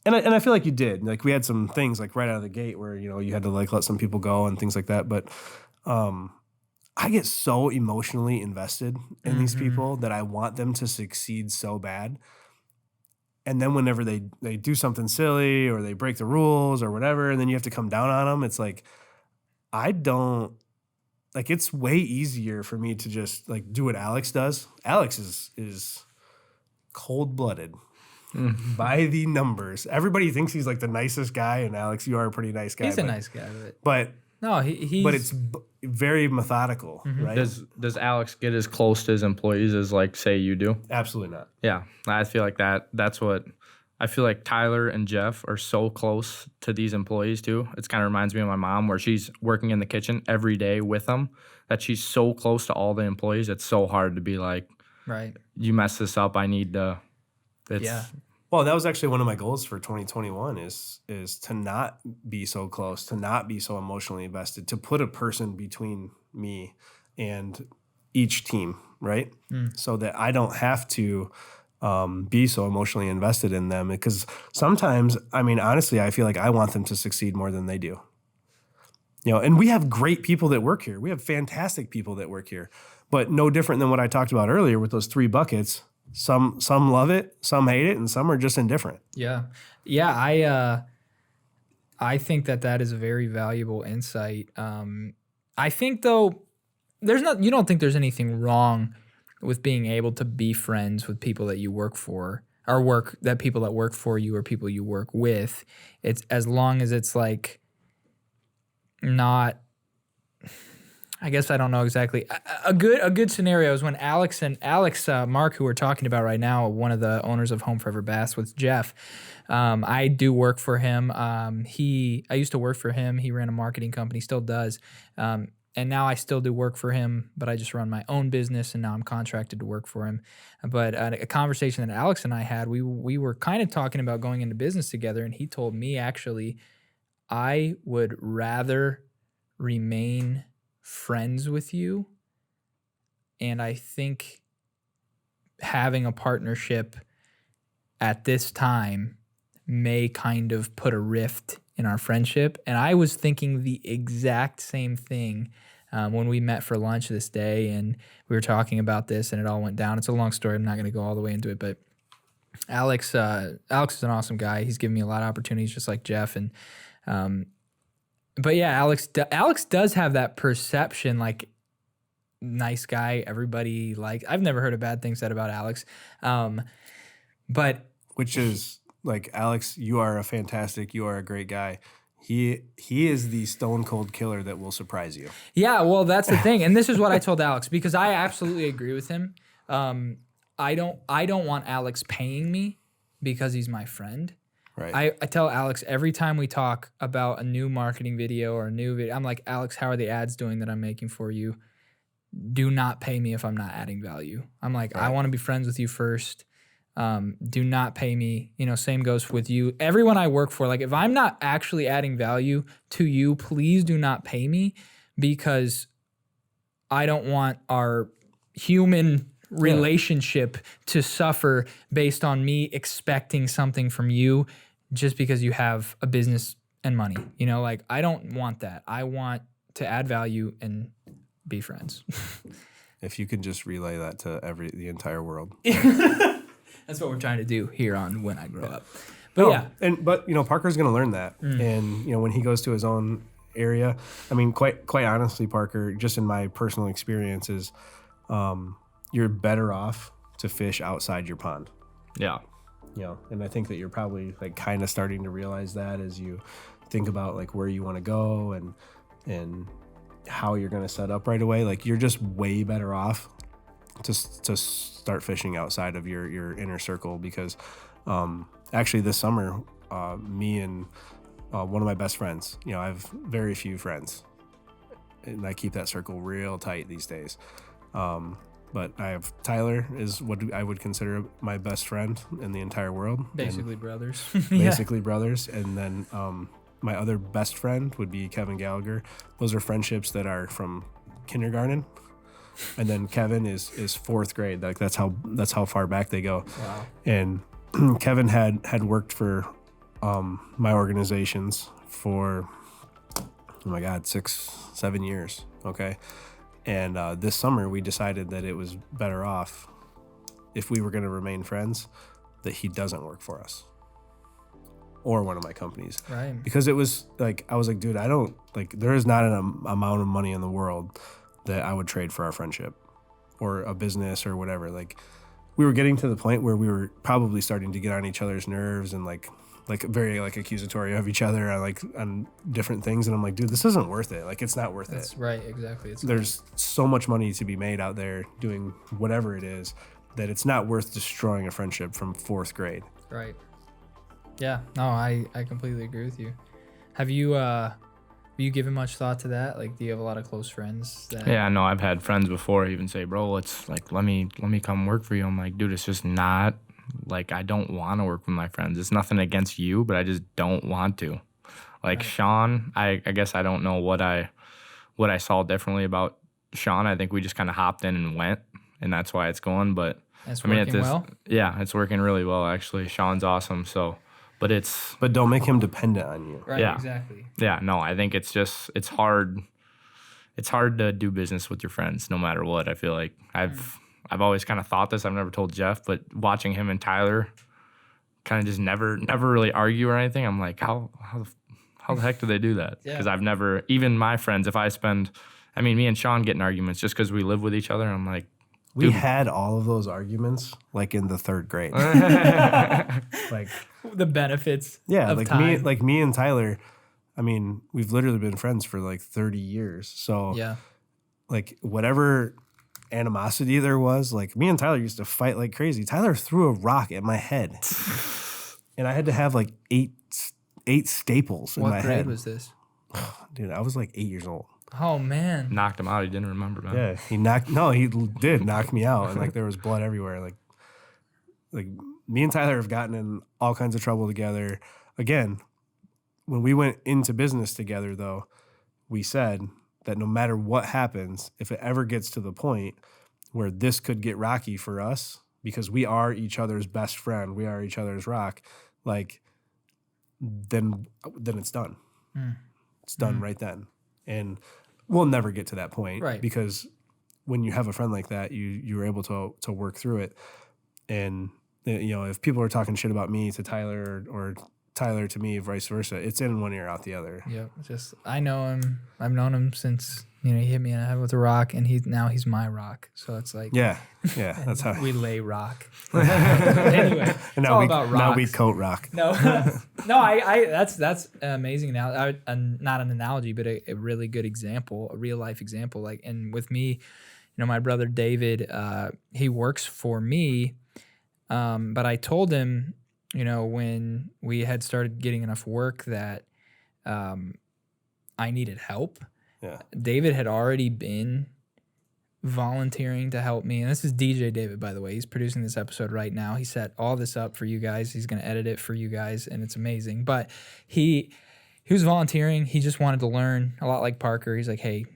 and I feel like you did. Like we had some things like right out of the gate where, you had to like let some people go and things like that. But I get so emotionally invested in these people that I want them to succeed so bad. And then whenever they do something silly or they break the rules or whatever, and then you have to come down on them, it's like, it's way easier for me to just like do what Alex does. Alex is cold-blooded by the numbers. Everybody thinks he's like the nicest guy, and Alex, you are a pretty nice guy.
He's a nice guy,
but
no, he's.
But it's very methodical, right?
Does Alex get as close to his employees as like say you do?
Absolutely not.
Yeah, I feel like that's what I feel like. Tyler and Jeff are so close to these employees too. It kind of reminds me of my mom, where she's working in the kitchen every day with them. That she's so close to all the employees. It's so hard to be like,
right.
You mess this up, I need to.
Yeah.
Well, that was actually one of my goals for 2021 is to not be so close, to not be so emotionally invested, to put a person between me and each team, right? So that I don't have to be so emotionally invested in them. Because sometimes, I mean, honestly, I feel like I want them to succeed more than they do. And we have great people that work here. We have fantastic people that work here. But no different than what I talked about earlier with those 3 buckets. Some love it, some hate it, and some are just indifferent.
Yeah. Yeah, I think that is a very valuable insight. I think though you don't think there's anything wrong with being able to be friends with people that you work for or people that work for you or people you work with. It's as long as it's like not, I guess I don't know exactly. A good scenario is when Alex Mark, who we're talking about right now, one of the owners of Home Forever Bass with Jeff. I do work for him. I used to work for him. He ran a marketing company, still does. And now I still do work for him, but I just run my own business, and now I'm contracted to work for him. But a conversation that Alex and I had, we were kind of talking about going into business together, and he told me actually, I would rather remain friends with you, and I think having a partnership at this time may kind of put a rift in our friendship. And I was thinking the exact same thing when we met for lunch this day, and we were talking about this, and it all went down. It's a long story. I'm not going to go all the way into it, but Alex is an awesome guy. He's given me a lot of opportunities, just like Jeff, and but yeah, Alex does have that perception, like nice guy. Everybody I've never heard a bad thing said about Alex, but
which is like, Alex, you are a great guy. He is the stone cold killer that will surprise you.
Yeah, well, that's the thing, and this is what I told Alex, because I absolutely agree with him. I don't want Alex paying me because he's my friend.
Right.
I tell Alex every time we talk about a new marketing video or a new video, I'm like, Alex, how are the ads doing that I'm making for you? Do not pay me if I'm not adding value. I'm like, right. I want to be friends with you first. Do not pay me. Same goes with you. Everyone I work for, like if I'm not actually adding value to you, please do not pay me, because I don't want our human relationship to suffer based on me expecting something from you just because you have a business and money. I don't want that. I want to add value and be friends.
If you could just relay that to the entire world.
That's what we're trying to do here on When I Grow Up. But
Parker's going to learn that. And when he goes to his own area. I mean, quite honestly, Parker, just in my personal experiences, you're better off to fish outside your pond.
Yeah.
And I think that you're probably like kind of starting to realize that as you think about like where you want to go and how you're going to set up right away. Like you're just way better off to start fishing outside of your inner circle because actually this summer, me and one of my best friends, I have very few friends and I keep that circle real tight these days. But I have Tyler is what I would consider my best friend in the entire world.
Basically brothers.
Basically brothers. And then my other best friend would be Kevin Gallagher. Those are friendships that are from kindergarten. And then Kevin is fourth grade. Like that's how far back they go.
Wow.
And Kevin had worked for my organizations for, oh my God, 6-7 years. Okay. And this summer, we decided that it was better off if we were going to remain friends that he doesn't work for us or one of my companies.
Right.
Because it was like, I was like, dude, there is not an amount of money in the world that I would trade for our friendship or a business or whatever. Like, we were getting to the point where we were probably starting to get on each other's nerves and like very like accusatory of each other on different things. And I'm like, dude, this isn't worth it. Like, it's not worth it.
That's right. Exactly.
There's so much money to be made out there doing whatever it is that it's not worth destroying a friendship from fourth grade.
Right. Yeah. No, I completely agree with you. Have you given much thought to that? Like, do you have a lot of close friends that...
Yeah, no, I've had friends before even say, bro, let's like, let me come work for you. I'm like, dude, it's just not, like, I don't want to work with my friends. It's nothing against you, but I just don't want to. Like, right. Sean, I guess I don't know what I saw differently about Sean. I think we just kind of hopped in and went, and that's why it's going. But
it's working well?
Yeah, it's working really well, actually. Sean's awesome, so... But
don't make him dependent on you.
Right, yeah. Exactly.
Yeah, no, I think it's hard. It's hard to do business with your friends no matter what. I feel like I've always kind of thought this. I've never told Jeff, but watching him and Tyler kind of just never really argue or anything, I'm like, how the heck do they do that? Because I've never, even my friends, me and Sean get in arguments just because we live with each other. I'm like,
we had all of those arguments like in the third grade.
Like the benefits.
Yeah,
of
like
time.
me and Tyler. I mean, we've literally been friends for like 30 years. So
yeah,
like whatever animosity there was, like me and Tyler used to fight like crazy. Tyler threw a rock at my head, and I had to have like eight staples in my head.
What grade was this?
Dude, I was like 8 years old.
Oh man!
Knocked him out. He didn't remember, man.
Yeah, he did knock me out, and like there was blood everywhere. Like me and Tyler have gotten in all kinds of trouble together. Again, when we went into business together, though, we said that no matter what happens, if it ever gets to the point where this could get rocky for us, because we are each other's best friend, we are each other's rock, like then it's done. It's done right then, and we'll never get to that point,
right?
Because when you have a friend like that, you're able to work through it. And if people are talking shit about me to Tyler or Tyler to me, vice versa, it's in one ear out the other.
Yep. I know him. I've known him since he hit me in the head with a rock, and he's my rock. So it's like
yeah, that's how
we lay rock. Anyway,
and now we coat rock.
No, I that's amazing. Now, not an analogy, but a really good example, a real life example. Like, and with me, my brother David, he works for me, but I told him, when we had started getting enough work that I needed help.
Yeah.
David had already been volunteering to help me. And this is DJ David, by the way. He's producing this episode right now. He set all this up for you guys. He's going to edit it for you guys, and it's amazing. But he was volunteering. He just wanted to learn, a lot like Parker. He's like, hey,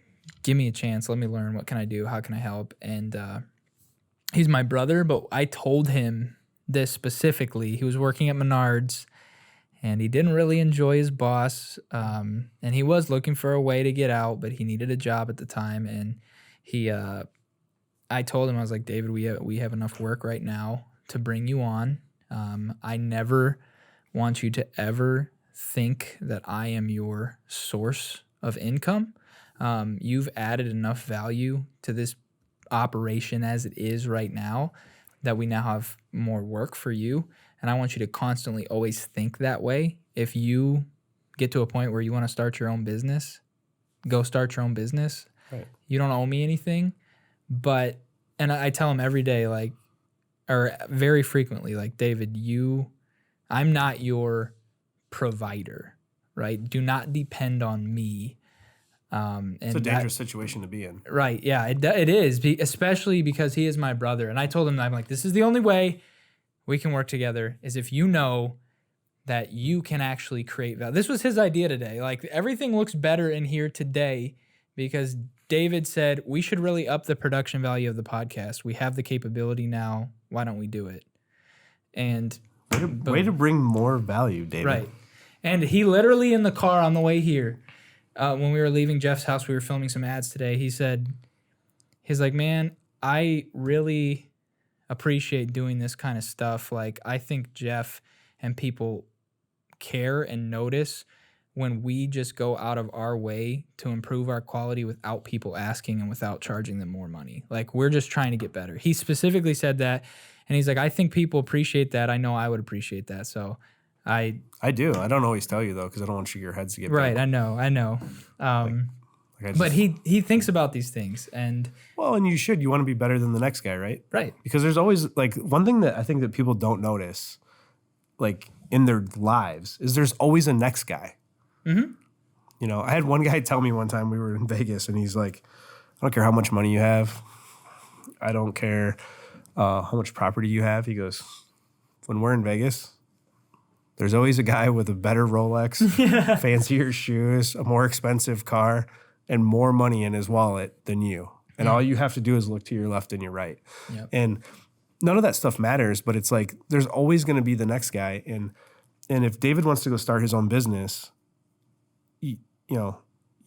give me a chance. Let me learn. What can I do? How can I help? And he's my brother, but I told him this specifically. He was working at Menards, and he didn't really enjoy his boss, and he was looking for a way to get out, but he needed a job at the time. And I told him, I was like, David, we have enough work right now to bring you on. I never want you to ever think that I am your source of income. You've added enough value to this operation as it is right now that we now have more work for you. And I want you to constantly always think that way. If you get to a point where you want to start your own business, go start your own business.
Right.
You don't owe me anything. But, and I tell him every day, like, or very frequently, like, David, I'm not your provider, right? Do not depend on me. And
It's a dangerous situation to be in.
Right. Yeah, it is, especially because he is my brother. And I told him, I'm like, this is the only way we can work together is if you know that you can actually create value. This was his idea today. Like, everything looks better in here today because David said we should really up the production value of the podcast. We have the capability now. Why don't we do it? And
way to bring more value, David.
Right. And he literally in the car on the way here, when we were leaving Jeff's house, we were filming some ads today. He's like, man, I really appreciate doing this kind of stuff. Like, I think Jeff and people care and notice when we just go out of our way to improve our quality without people asking and without charging them more money. Like, we're just trying to get better. He specifically said that, and he's like, I think people appreciate that. I know I would appreciate that. So I
do. I don't always tell you though, because I don't want your heads to get
right.
big.
I know. But he thinks about these things, and
you should. You want to be better than the next guy, right?
Right.
Because there's always like one thing that I think that people don't notice, like in their lives, is there's always a next guy.
Mm-hmm.
You know, I had one guy tell me one time we were in Vegas, and he's like, "I don't care how much money you have. I don't care how much property you have." He goes, "When we're in Vegas, there's always a guy with a better Rolex, fancier shoes, a more expensive car, and more money in his wallet than you. And all you have to do is look to your left and your right."
Yep.
And none of that stuff matters, but it's like there's always going to be the next guy. And if David wants to go start his own business,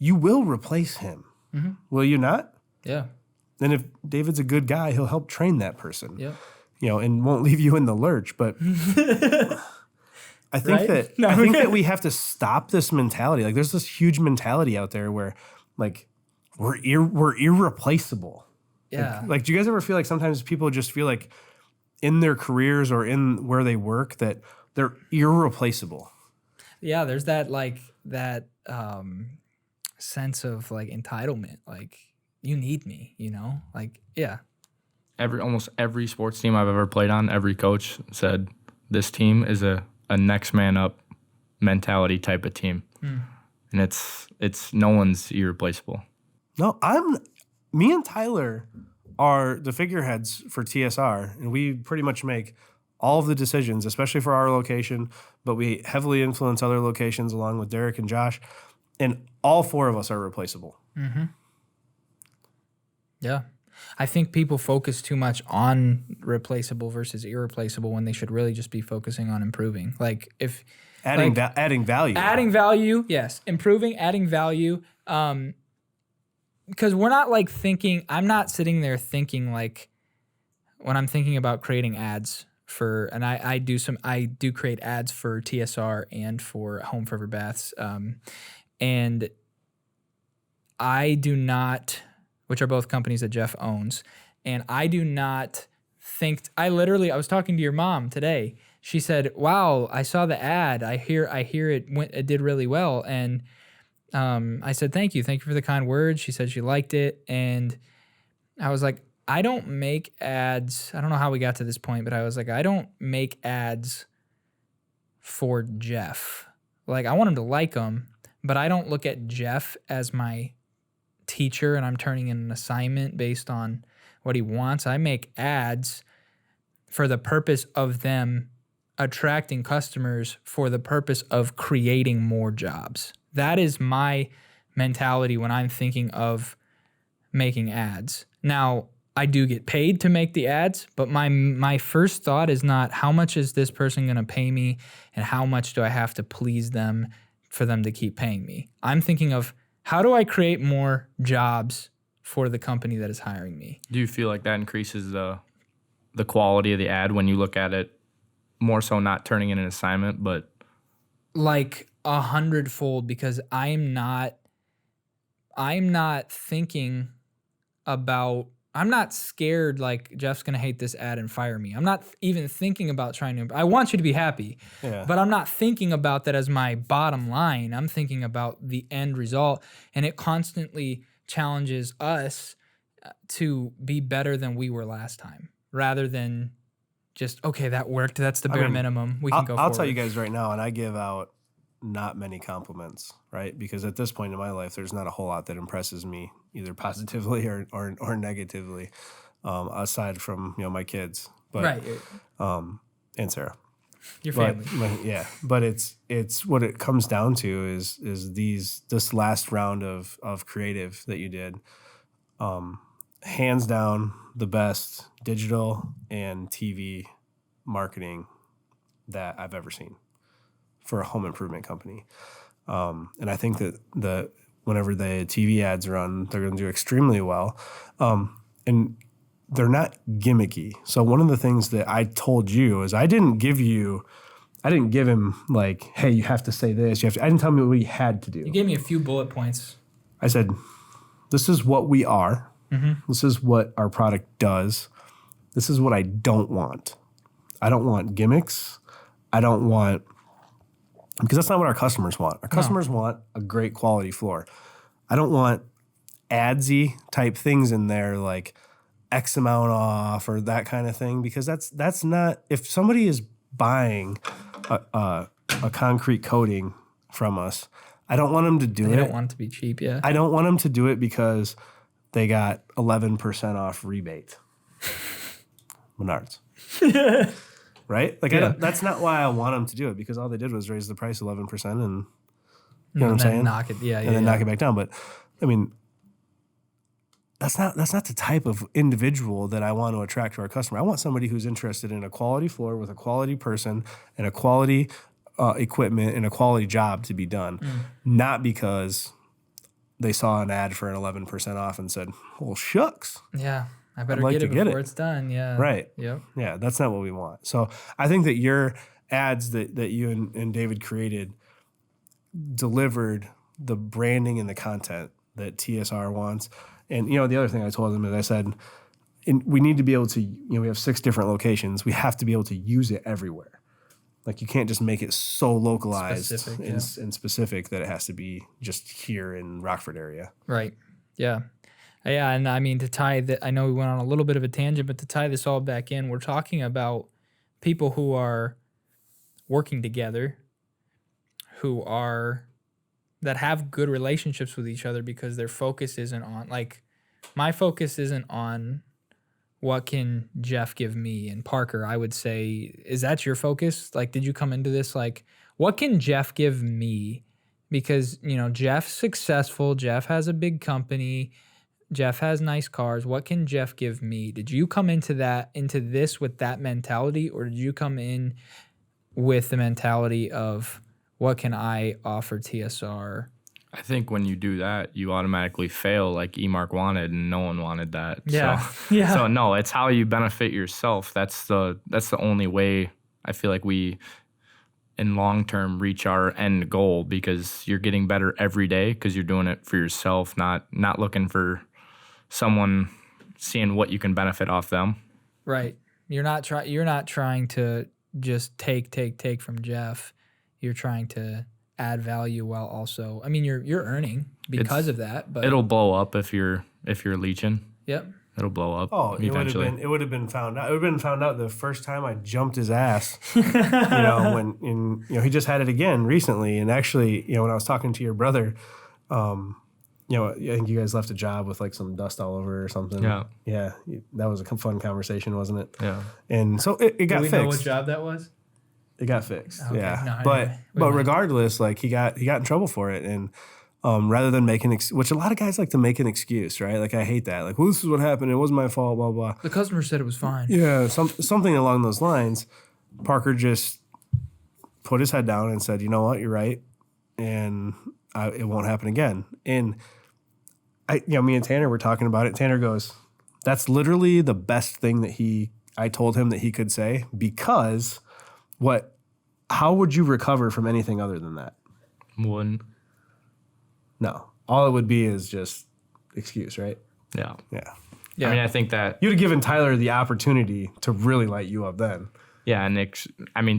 you will replace him.
Mm-hmm.
Will you not?
Yeah.
And if David's a good guy, he'll help train that person.
Yep.
And won't leave you in the lurch. But I think that we have to stop this mentality. Like, there's this huge mentality out there where, like, we're irreplaceable.
Yeah.
Like, do you guys ever feel like sometimes people just feel like in their careers or in where they work that they're irreplaceable?
Yeah. There's that sense of like entitlement. Like, you need me. Like, yeah.
Almost every sports team I've ever played on, every coach said this team is a next man up mentality type of team. And it's no one's irreplaceable.
No, me and Tyler are the figureheads for TSR, and we pretty much make all of the decisions, especially for our location, but we heavily influence other locations along with Derek and Josh, and all four of us are replaceable.
Mm-hmm. Yeah. I think people focus too much on replaceable versus irreplaceable when they should really just be focusing on improving. Like, if
adding value.
Adding value, yes. Improving, adding value. Because we're not like thinking, I'm not sitting there thinking like, when I'm thinking about creating ads and I do create ads for TSR and for Home Forever Baths. And I do not, which are both companies that Jeff owns, and I do not think, I was talking to your mom today. She said, "Wow, I saw the ad. I hear it did really well." And I said, Thank you for the kind words." She said she liked it, and I was like, I don't make ads. I don't know how we got to this point, but I was like, I don't make ads for Jeff. Like, I want him to like them, but I don't look at Jeff as my teacher and I'm turning in an assignment based on what he wants. I make ads for the purpose of them attracting customers, for the purpose of creating more jobs. That is my mentality when I'm thinking of making ads. Now, I do get paid to make the ads, but my first thought is not how much is this person going to pay me and how much do I have to please them for them to keep paying me. I'm thinking of how do I create more jobs for the company that is hiring me.
Do you feel like that increases the quality of the ad when you look at it more so not turning in an assignment, but
like 100-fold, because I'm not I'm not thinking about, I'm not scared like Jeff's going to hate this ad and fire me. I'm not even thinking about trying to, I want you to be happy,
Yeah.
but I'm not thinking about that as my bottom line. I'm thinking about the end result, and it constantly challenges us to be better than we were last time rather than just, okay, that worked. That's the bare minimum. We can go
I'll
forward.
tell you guys right now, and I give out not many compliments, right? Because at this point in my life, there's not a whole lot that impresses me either positively or negatively, aside from my kids, but
right.
and Sarah,
Your
but
family.
but it's what it comes down to is this last round of creative that you did, hands down the best digital and TV marketing that I've ever seen for a home improvement company. And I think that whenever the TV ads run, they're going to do extremely well. And they're not gimmicky. So one of the things that I told you is I didn't give him like, hey, you have to say this. I didn't tell him what he had to do.
You gave me a few bullet points.
I said, this is what we are. Mm-hmm. This is what our product does. This is what I don't want. I don't want gimmicks. I don't want, because that's not what our customers want. Our customers want a great quality floor. I don't want adsy type things in there like X amount off or that kind of thing, because that's not, if somebody is buying a concrete coating from us, I don't want them to do it.
I don't want it to be cheap, yeah.
I don't want them to do it because they got 11% off rebate. Menards. Right? Like, that's not why I want them to do it, because all they did was raise the price 11% and you know what I'm saying?
Knock it,
and then knock it back down. But I mean, that's not the type of individual that I want to attract to our customer. I want somebody who's interested in a quality floor with a quality person and a quality equipment and a quality job to be done, not because they saw an ad for an 11% off and said, well, shucks.
Yeah. I better get it before it's done. Yeah.
Right.
Yep.
Yeah, that's not what we want. So I think that your ads that you and David created delivered the branding and the content that TSR wants. And, the other thing I told them is I said, we need to be able to, we have 6 different locations. We have to be able to use it everywhere. Like, you can't just make it so localized and specific that it has to be just here in Rockford area.
Right. Yeah. Yeah, and I mean, to tie that, I know we went on a little bit of a tangent, but to tie this all back in, we're talking about people who are working together, that have good relationships with each other, because their focus isn't on, like, my focus isn't on what can Jeff give me, and Parker, I would say, is that your focus? Like, did you come into this like, what can Jeff give me? Because, Jeff's successful, Jeff has a big company, Jeff has nice cars. What can Jeff give me? Did you come into this with that mentality, or did you come in with the mentality of what can I offer TSR?
I think when you do that, you automatically fail like E-Mark wanted, and no one wanted that.
Yeah.
So,
yeah.
So no, it's how you benefit yourself. That's the only way I feel like we in long term reach our end goal, because you're getting better every day because you're doing it for yourself, not looking for someone seeing what you can benefit off them.
Right. You're not trying to just take from Jeff. You're trying to add value while also, I mean, you're earning because of that, but
it'll blow up if you're leeching.
Yep.
It'll blow up.
Oh,
eventually.
It would have been found out. It would have been found out the first time I jumped his ass. When he just had it again recently, and actually, when I was talking to your brother, I think you guys left a job with like some dust all over or something. Yeah. Yeah. That was a fun conversation, wasn't it?
Yeah.
And so it got fixed.
Do we know what job that was?
It got fixed.
Okay.
Yeah.
No,
but regardless, like he got in trouble for it. And rather than making, which a lot of guys like to make an excuse, right? Like, I hate that. Like, well, this is what happened. It wasn't my fault, blah, blah.
The customer said it was fine.
Yeah. Something along those lines. Parker just put his head down and said, you know what, you're right. And it won't happen again. And me and Tanner were talking about it. Tanner goes, that's literally the best thing that I told him that he could say, because how would you recover from anything other than that?
Wouldn't.
No. all it would be is just excuse, right?
Yeah.
Yeah.
Yeah.
I mean, I think that,
You'd have given Tyler the opportunity to really light you up then.
yeah, and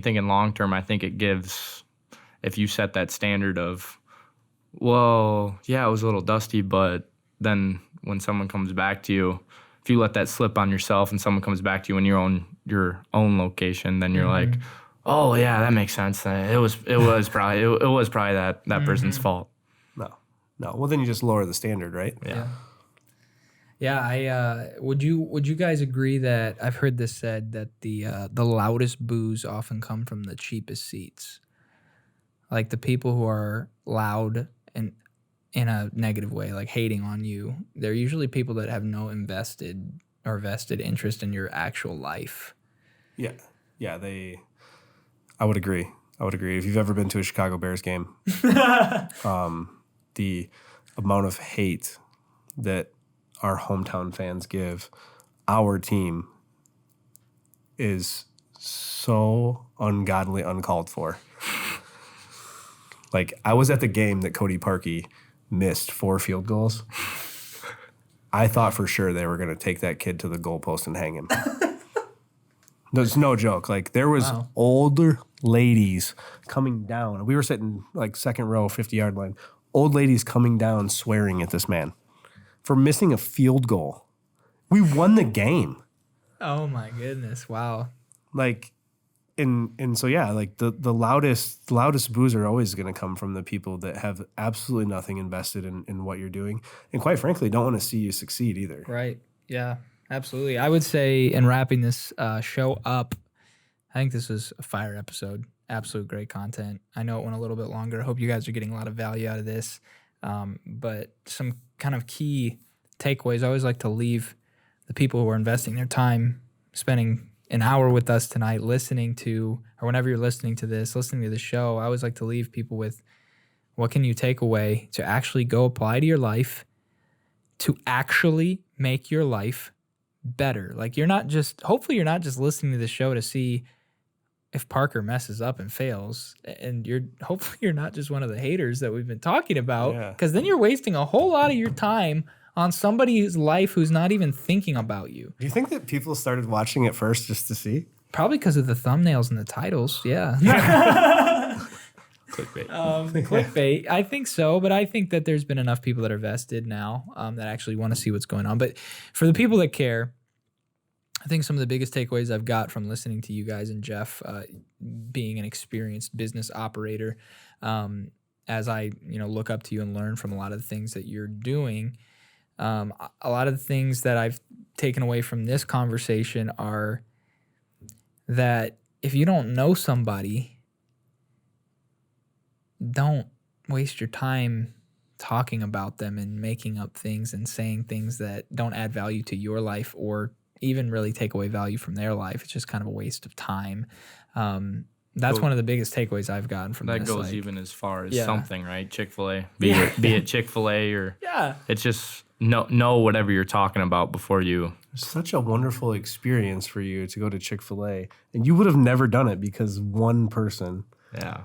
thinking long term, I think it gives, if you set that standard of, well, yeah, it was a little dusty, but then when someone comes back to you, if you let that slip on yourself and someone comes back to you in your own location, then you're like, oh yeah, that makes sense. It was probably that person's fault.
No. Well, then you just lower the standard, right?
Yeah.
Yeah, would you guys agree that I've heard this said that the loudest boos often come from the cheapest seats? Like the people who are loud and in a negative way, like hating on you, they're usually people that have no vested interest in your actual life.
Yeah. Yeah, I would agree. If you've ever been to a Chicago Bears game, the amount of hate that our hometown fans give our team is so ungodly uncalled for. Like, I was at the game that Cody Parkey missed 4 field goals. I thought for sure they were going to take that kid to the goalpost and hang him. There's no joke. Like, there was older ladies coming down. We were sitting like second row, 50-yard line. Old ladies coming down swearing at this man for missing a field goal. We won the game.
Oh my goodness! Wow.
Like, and so yeah, like the loudest boos are always going to come from the people that have absolutely nothing invested in what you're doing, and quite frankly, don't want to see you succeed either.
Right. Yeah. Absolutely. I would say in wrapping this show up, I think this was a fire episode. Absolute great content. I know it went a little bit longer. I hope you guys are getting a lot of value out of this. But some kind of key takeaways. I always like to leave the people who are investing their time, spending an hour with us tonight, listening to, or whenever you're listening to the show, I always like to leave people with, what can you take away to actually go apply to your life, to actually make your life better? Like, hopefully you're not just listening to the show to see if Parker messes up and fails, and hopefully you're not just one of the haters that we've been talking about, because then you're wasting a whole lot of your time on somebody's life who's not even thinking about you.
Do you think that people started watching it first just to see?
Probably because of the thumbnails and the titles. Yeah.
Clickbait.
Clickbait. I think so, but I think that there's been enough people that are vested now that actually want to see what's going on. But for the people that care, I think some of the biggest takeaways I've got from listening to you guys and Jeff, being an experienced business operator, as I look up to you and learn from a lot of the things that you're doing, a lot of the things that I've taken away from this conversation are that if you don't know somebody, don't waste your time talking about them and making up things and saying things that don't add value to your life or even really take away value from their life. It's just kind of a waste of time. That's one of the biggest takeaways I've gotten from
that
this.
That goes even as far as something, right? ChickfilA, be it ChickfilA or it's just know whatever you're talking about before you.
It's such a wonderful experience for you to go to ChickfilA, and you would have never done it because one person.
Yeah.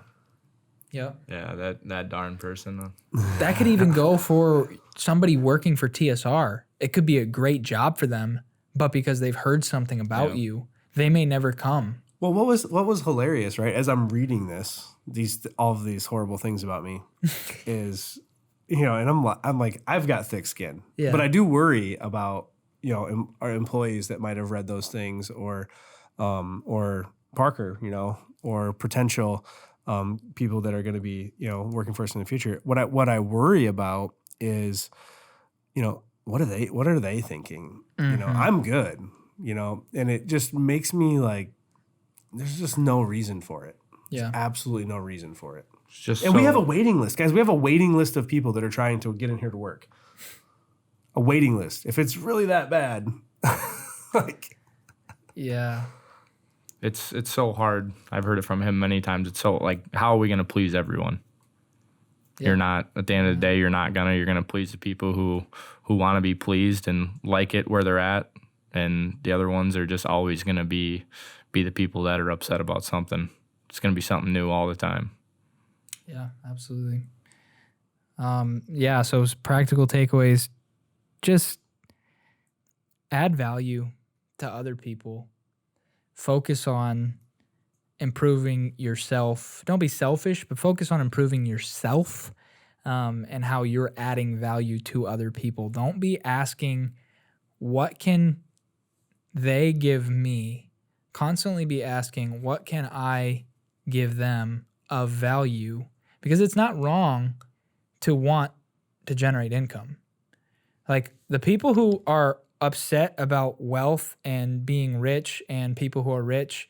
Yeah.
Yeah, that darn person.
That could even go for somebody working for TSR. It could be a great job for them, but because they've heard something about you, they may never come.
Well, what was hilarious, right? As I'm reading this, all of these horrible things about me, is, and I'm like, I've got thick skin, but I do worry about our employees that might have read those things, or Parker, or potential people that are going to be working for us in the future. What I worry about is, what are they thinking?
Mm-hmm.
I'm good, and it just makes me like, there's just no reason for it.
Yeah.
There's absolutely no reason for it.
And
we have a waiting list, guys. We have a waiting list of people that are trying to get in here to work. A waiting list. If it's really that bad,
yeah.
It's so hard. I've heard it from him many times. It's so like, how are we going to please everyone? Yeah. You're not, at the end of the day, you're going to please the people who want to be pleased and like it where they're at. And the other ones are just always going to be the people that are upset about something. It's going to be something new all the time.
Yeah, absolutely. Yeah, so practical takeaways, just add value to other people. Focus on improving yourself. Don't be selfish, but focus on improving yourself and how you're adding value to other people. Don't be asking, what can they give me? Constantly be asking, what can I give them of value? Because it's not wrong to want to generate income. Like the people who are upset about wealth and being rich and people who are rich,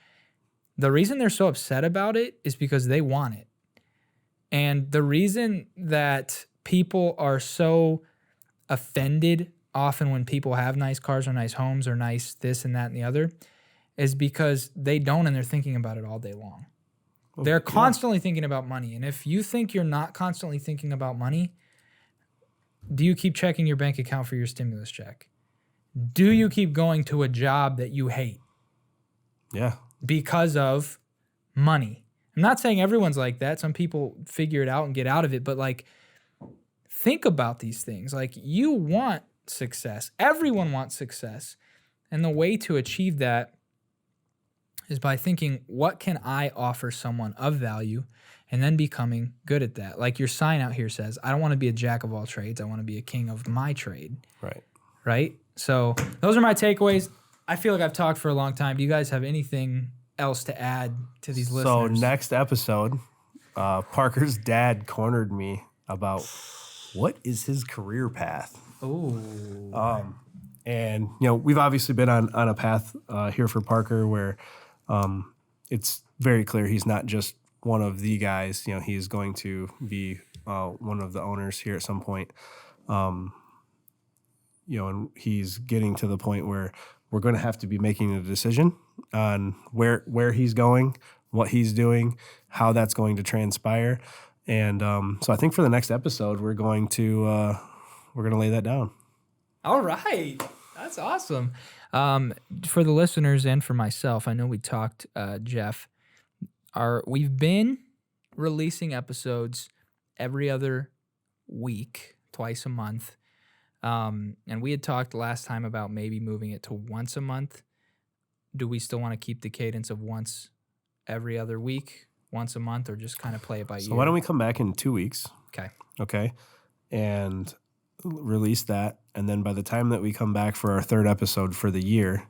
the reason they're so upset about it is because they want it. And the reason that people are so offended often when people have nice cars or nice homes or nice this and that and the other is because they don't, and they're thinking about it all day long. They're constantly thinking about money. And if you think you're not constantly thinking about money, do you keep checking your bank account for your stimulus check? Do you keep going to a job that you hate?
Yeah.
Because of money. I'm not saying everyone's like that. Some people figure it out and get out of it, but like, think about these things. Like, you want success. Everyone wants success. And the way to achieve that is by thinking, what can I offer someone of value? And then becoming good at that. Like your sign out here says, I don't want to be a jack of all trades. I want to be a king of my trade.
Right.
Right? So those are my takeaways. I feel like I've talked for a long time. Do you guys have anything else to add to these listeners?
So next episode, Parker's dad cornered me about what is his career path.
Oh.
And, we've obviously been on a path here for Parker where it's very clear he's not just one of the guys. He's going to be one of the owners here at some point. And he's getting to the point where we're going to have to be making a decision on where he's going, what he's doing, how that's going to transpire. And so I think for the next episode, we're going to lay that down.
All right. That's awesome. For the listeners and for myself, I know we talked, Jeff, we've been releasing episodes every other week, twice a month. And we had talked last time about maybe moving it to once a month. Do we still want to keep the cadence of once every other week, once a month, or just kind of play it by ear?
So why don't we come back in 2 weeks? Okay. And release that. And then by the time that we come back for our third episode for the year,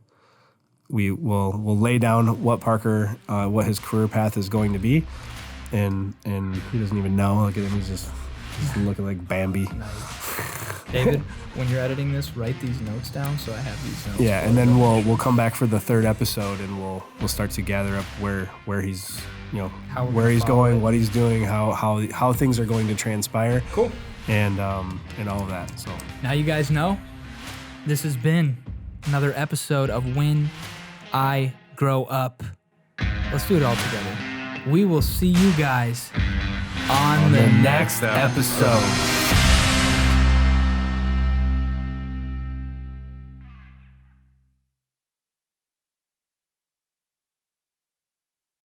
we'll lay down what Parker, what his career path is going to be. And he doesn't even know. Look at him. He's just looking like Bambi.
David, when you're editing this, write these notes down so I have these notes.
Yeah, and then we'll come back for the third episode and we'll start to gather up where he's where he's going, what he's doing, how things are going to transpire.
Cool.
And all of that. So
now you guys know. This has been another episode of When I Grow Up. Let's do it all together. We will see you guys on the next episode.